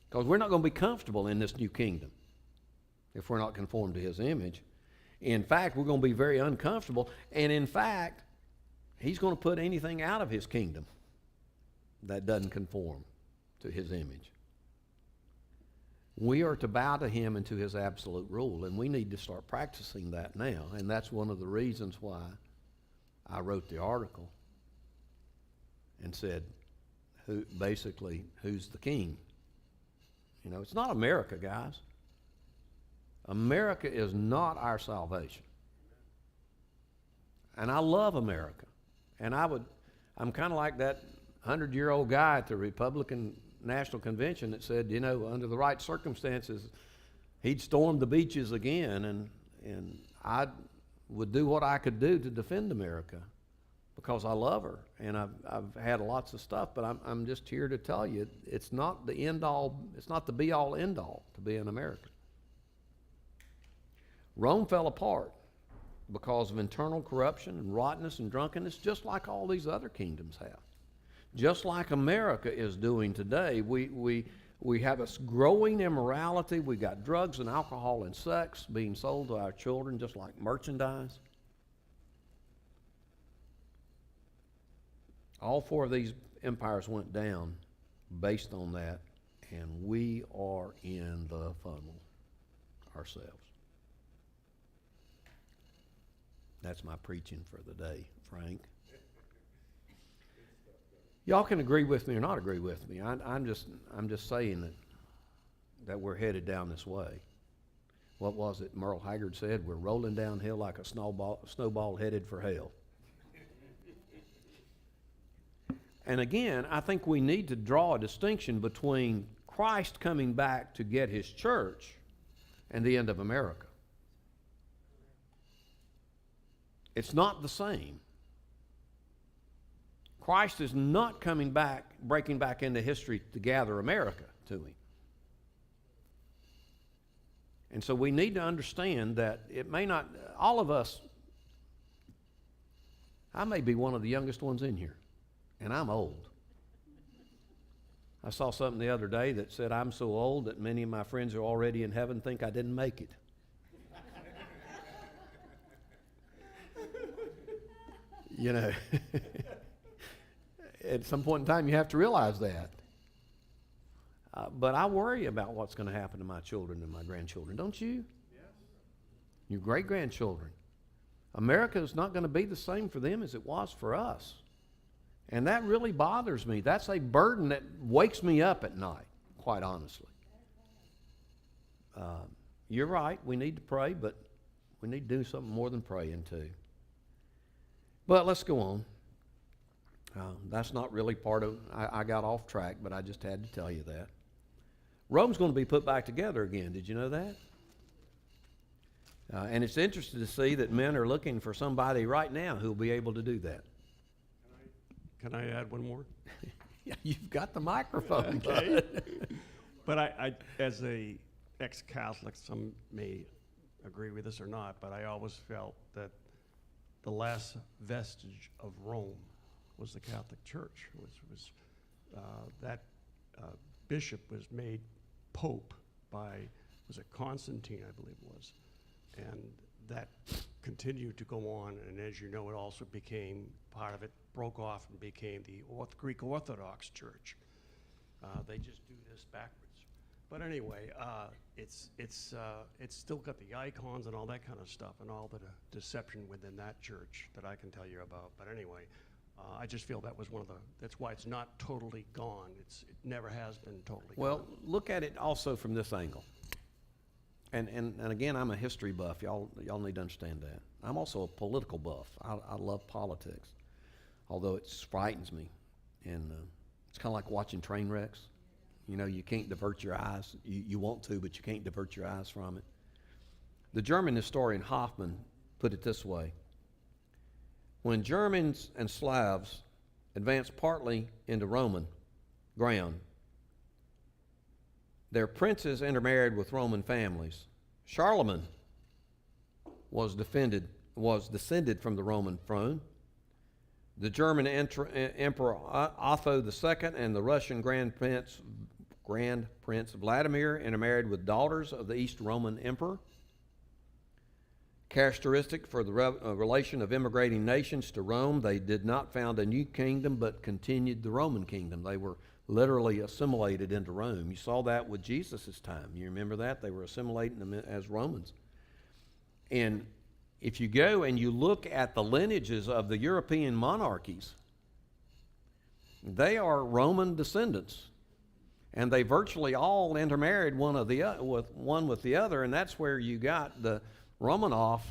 Because we're not going to be comfortable in this new kingdom if we're not conformed to his image. In fact, we're going to be very uncomfortable. And in fact, he's going to put anything out of his kingdom that doesn't conform to his image. We are to bow to him and to his absolute rule, and we need to start practicing that now. And that's one of the reasons why I wrote the article and said, who's the king? You know, it's not America, guys. America is not our salvation. And I love America. And I'm kind of like that 100-year-old guy at the Republican National Convention that said, you know, under the right circumstances, he'd storm the beaches again, and I would do what I could do to defend America because I love her, and I've had lots of stuff, but I'm just here to tell you, it's not the end all, it's not the be all end all to be an American. Rome fell apart because of internal corruption and rottenness and drunkenness, just like all these other kingdoms have. Just like America is doing today, we have a growing immorality. We got drugs and alcohol and sex being sold to our children just like merchandise. All four of these empires went down based on that, and we are in the funnel ourselves. That's my preaching for the day, Frank. Y'all can agree with me or not agree with me. I'm just saying that we're headed down this way. What was it Merle Haggard said? We're rolling downhill like a snowball headed for hell. And again, I think we need to draw a distinction between Christ coming back to get his church and the end of America. It's not the same. Christ is not coming back, breaking back into history to gather America to him. And so we need to understand that it may not, all of us, I may be one of the youngest ones in here, and I'm old. I saw something the other day that said I'm so old that many of my friends who are already in heaven think I didn't make it. You know, at some point in time you have to realize that. But I worry about what's going to happen to my children and my grandchildren, don't you? Yes. Your great-grandchildren. America is not going to be the same for them as it was for us. And that really bothers me. That's a burden that wakes me up at night, quite honestly. You're right, we need to pray, but we need to do something more than praying too. But let's go on. That's not really part of, I got off track, but I just had to tell you that. Rome's going to be put back together again. Did you know that? And it's interesting to see that men are looking for somebody right now who will be able to do that. Can I add one more? Yeah, you've got the microphone. Okay. But I, as a ex-Catholic, some may agree with this or not, but I always felt that the last vestige of Rome was the Catholic Church. That bishop was made pope by, was it Constantine, I believe it was, and that continued to go on, and as you know, it also became, part of it broke off and became the Greek Orthodox Church. They just do this backwards. But anyway, it's still got the icons and all that kind of stuff and all the deception within that church that I can tell you about. But anyway, I just feel that was one of the, that's why it's not totally gone. It never has been totally gone. Well, look at it also from this angle. And again, I'm a history buff. Y'all need to understand that. I'm also a political buff. I love politics, although it frightens me. And it's kind of like watching train wrecks. You know, you can't divert your eyes. You want to, but you can't divert your eyes from it. The German historian Hoffman put it this way. When Germans and Slavs advanced partly into Roman ground, their princes intermarried with Roman families. Charlemagne was defended was descended from the Roman throne. The German Emperor Otto II and the Russian Grand Prince Vladimir intermarried with daughters of the East Roman Emperor. Characteristic for the relation of immigrating nations to Rome, they did not found a new kingdom but continued the Roman kingdom. They were literally assimilated into Rome. You saw that with Jesus' time. You remember that? They were assimilating them as Romans. And if you go and you look at the lineages of the European monarchies, they are Roman descendants. And they virtually all intermarried one with the other, and that's where you got the Romanov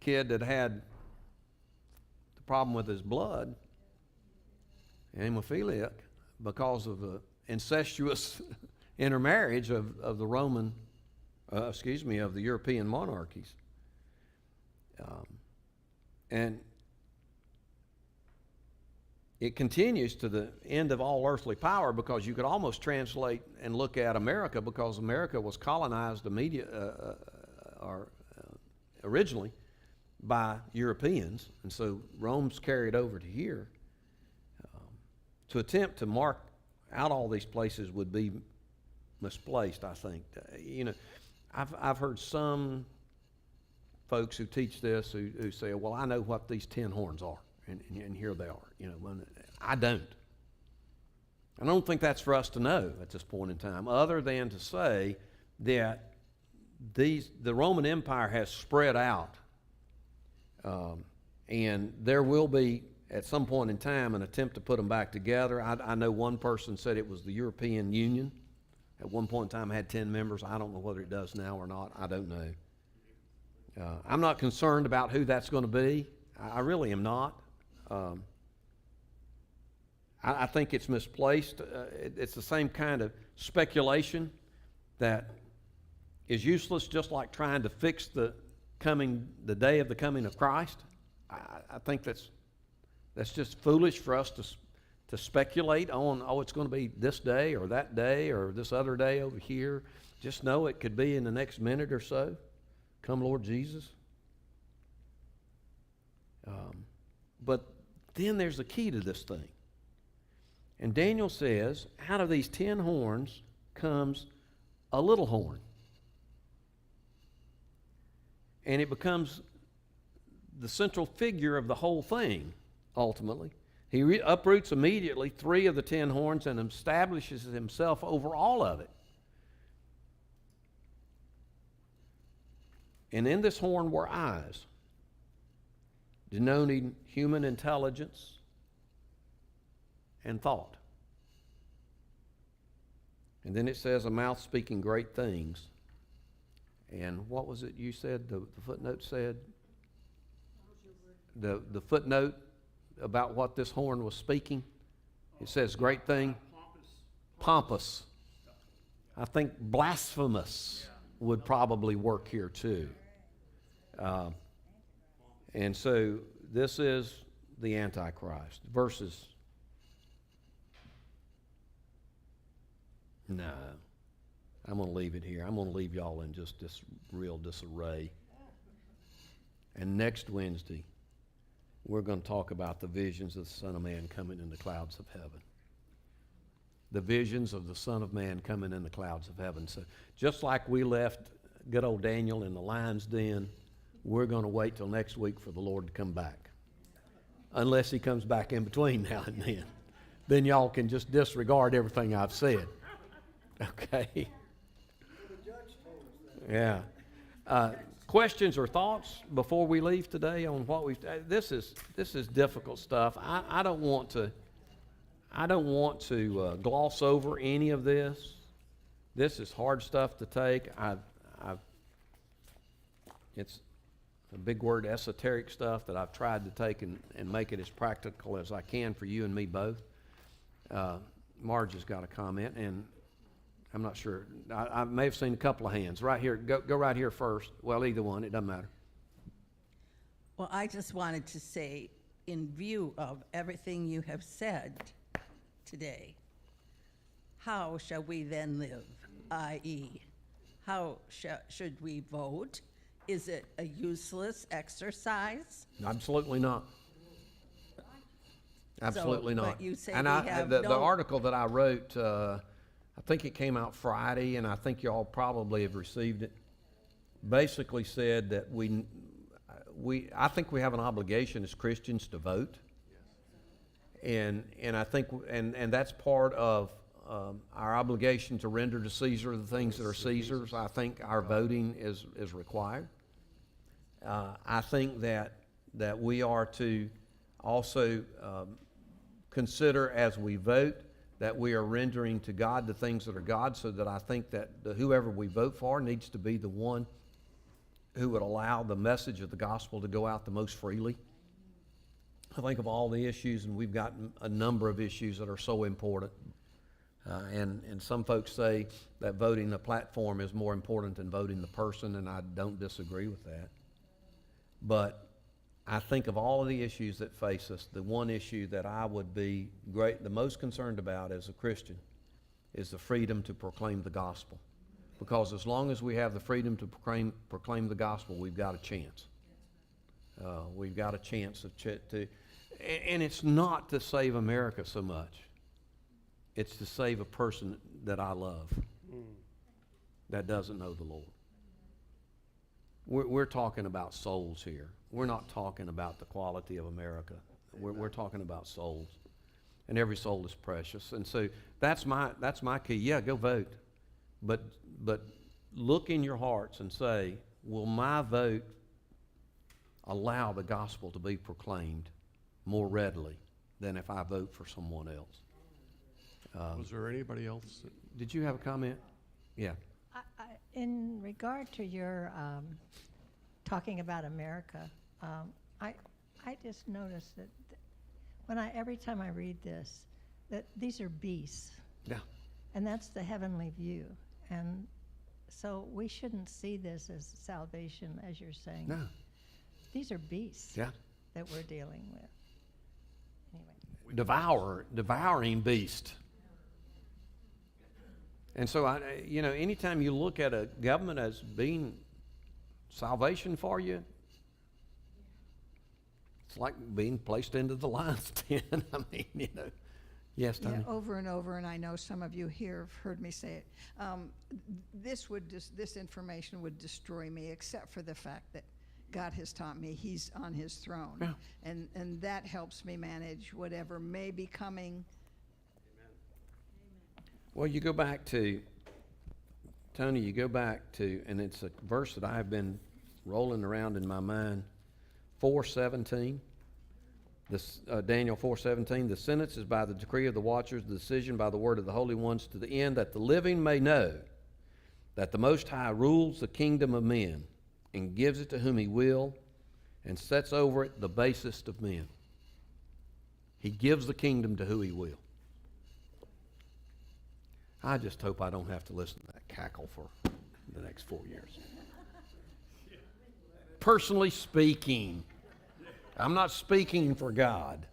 kid that had the problem with his blood, hemophiliac, because of the incestuous intermarriage of the Roman, of the European monarchies. And it continues to the end of all earthly power, because you could almost translate and look at America, because America was colonized originally by Europeans, and so Rome's carried over to here. To attempt to mark out all these places would be misplaced, I think. I've heard some folks who teach this who say, well, I know what these 10 horns are, and here they are. I don't. I don't think that's for us to know at this point in time, other than to say that the Roman Empire has spread out, and there will be, at some point in time, an attempt to put them back together. I know one person said it was the European Union. At one point in time, it had 10 members. I don't know whether it does now or not. I don't know. I'm not concerned about who that's going to be. I really am not. I think it's misplaced. It's the same kind of speculation that is useless, just like trying to fix the day of the coming of Christ. I think that's just foolish for us to speculate on, it's going to be this day or that day or this other day over here. Just know it could be in the next minute or so. Come, Lord Jesus. But then there's a key to this thing. And Daniel says, out of these 10 horns comes a little horn. And it becomes the central figure of the whole thing, ultimately. He uproots immediately 3 of the 10 horns and establishes himself over all of it. And in this horn were eyes, denoting human intelligence and thought. And then it says, a mouth speaking great things. And what was it you said, the footnote said? The footnote about what this horn was speaking. It says great thing. Pompous. I think blasphemous would probably work here too. And so this is the Antichrist. Verses. No. I'm going to leave it here. I'm going to leave y'all in just this real disarray. And next Wednesday, we're going to talk about the visions of the Son of Man coming in the clouds of heaven. The visions of the Son of Man coming in the clouds of heaven. So just like we left good old Daniel in the lion's den, we're going to wait till next week for the Lord to come back. Unless he comes back in between now and then. Then y'all can just disregard everything I've said. Okay? Yeah. Questions or thoughts before we leave today on what we've? This is difficult stuff. I don't want to gloss over any of this. This is hard stuff to take. It's a big word, esoteric stuff that I've tried to take and make it as practical as I can for you and me both. Marge has got a comment, and I'm not sure. I may have seen a couple of hands. Right here. Go right here first. Well, either one. It doesn't matter. Well, I just wanted to say, in view of everything you have said today, how shall we then live? I.e., how should we vote is it a useless exercise? Absolutely not. Absolutely but not. you say And we I, have the no- article that I wrote, I think it came out Friday, and I think y'all probably have received it. Basically said that I think we have an obligation as Christians to vote. And I think, and that's part of our obligation to render to Caesar the things that are Caesar's. I think our voting is required. I think that we are to also consider as we vote that we are rendering to God the things that are God, so that I think that whoever we vote for needs to be the one who would allow the message of the gospel to go out the most freely. I think of all the issues, and we've got a number of issues that are so important. And some folks say that voting the platform is more important than voting the person, and I don't disagree with that. But I think of all of the issues that face us, the one issue that I would be the most concerned about as a Christian is the freedom to proclaim the gospel. Because as long as we have the freedom to proclaim the gospel, we've got a chance. We've got a chance and it's not to save America so much. It's to save a person that I love that doesn't know the Lord. We're talking about souls here. We're not talking about the quality of America. We're talking about souls. And every soul is precious. And so that's my key. Yeah, go vote. But look in your hearts and say, will my vote allow the gospel to be proclaimed more readily than if I vote for someone else? Was there anybody else? Did you have a comment? Yeah. In regard to your talking about America, I just noticed that every time I read this, that these are beasts. Yeah. And that's the heavenly view. And so we shouldn't see this as salvation, as you're saying. No. These are beasts Yeah. that we're dealing with. Anyway. Devouring beast. And so, anytime you look at a government as being salvation for you, it's like being placed into the lion's den. I mean, Yes, Tony? Yeah, over and over, and I know some of you here have heard me say it. This information would destroy me, except for the fact that God has taught me He's on His throne, Yeah. and that helps me manage whatever may be coming. Well, you go back to, Tony, and it's a verse that I have been rolling around in my mind, 4:17. Daniel 4:17, the sentence is by the decree of the watchers, the decision by the word of the holy ones, to the end that the living may know that the Most High rules the kingdom of men and gives it to whom He will and sets over it the basest of men. He gives the kingdom to who He will. I just hope I don't have to listen to that cackle for the next 4 years. Personally speaking, I'm not speaking for God.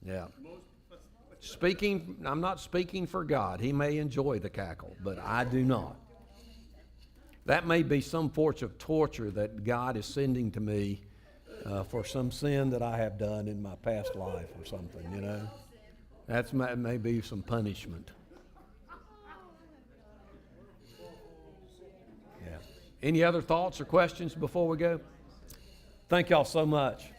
Yeah. I'm not speaking for God. He may enjoy the cackle, but I do not. That may be some form of torture that God is sending to me for some sin that I have done in my past life or something, That may be some punishment. Yeah. Any other thoughts or questions before we go? Thank y'all so much.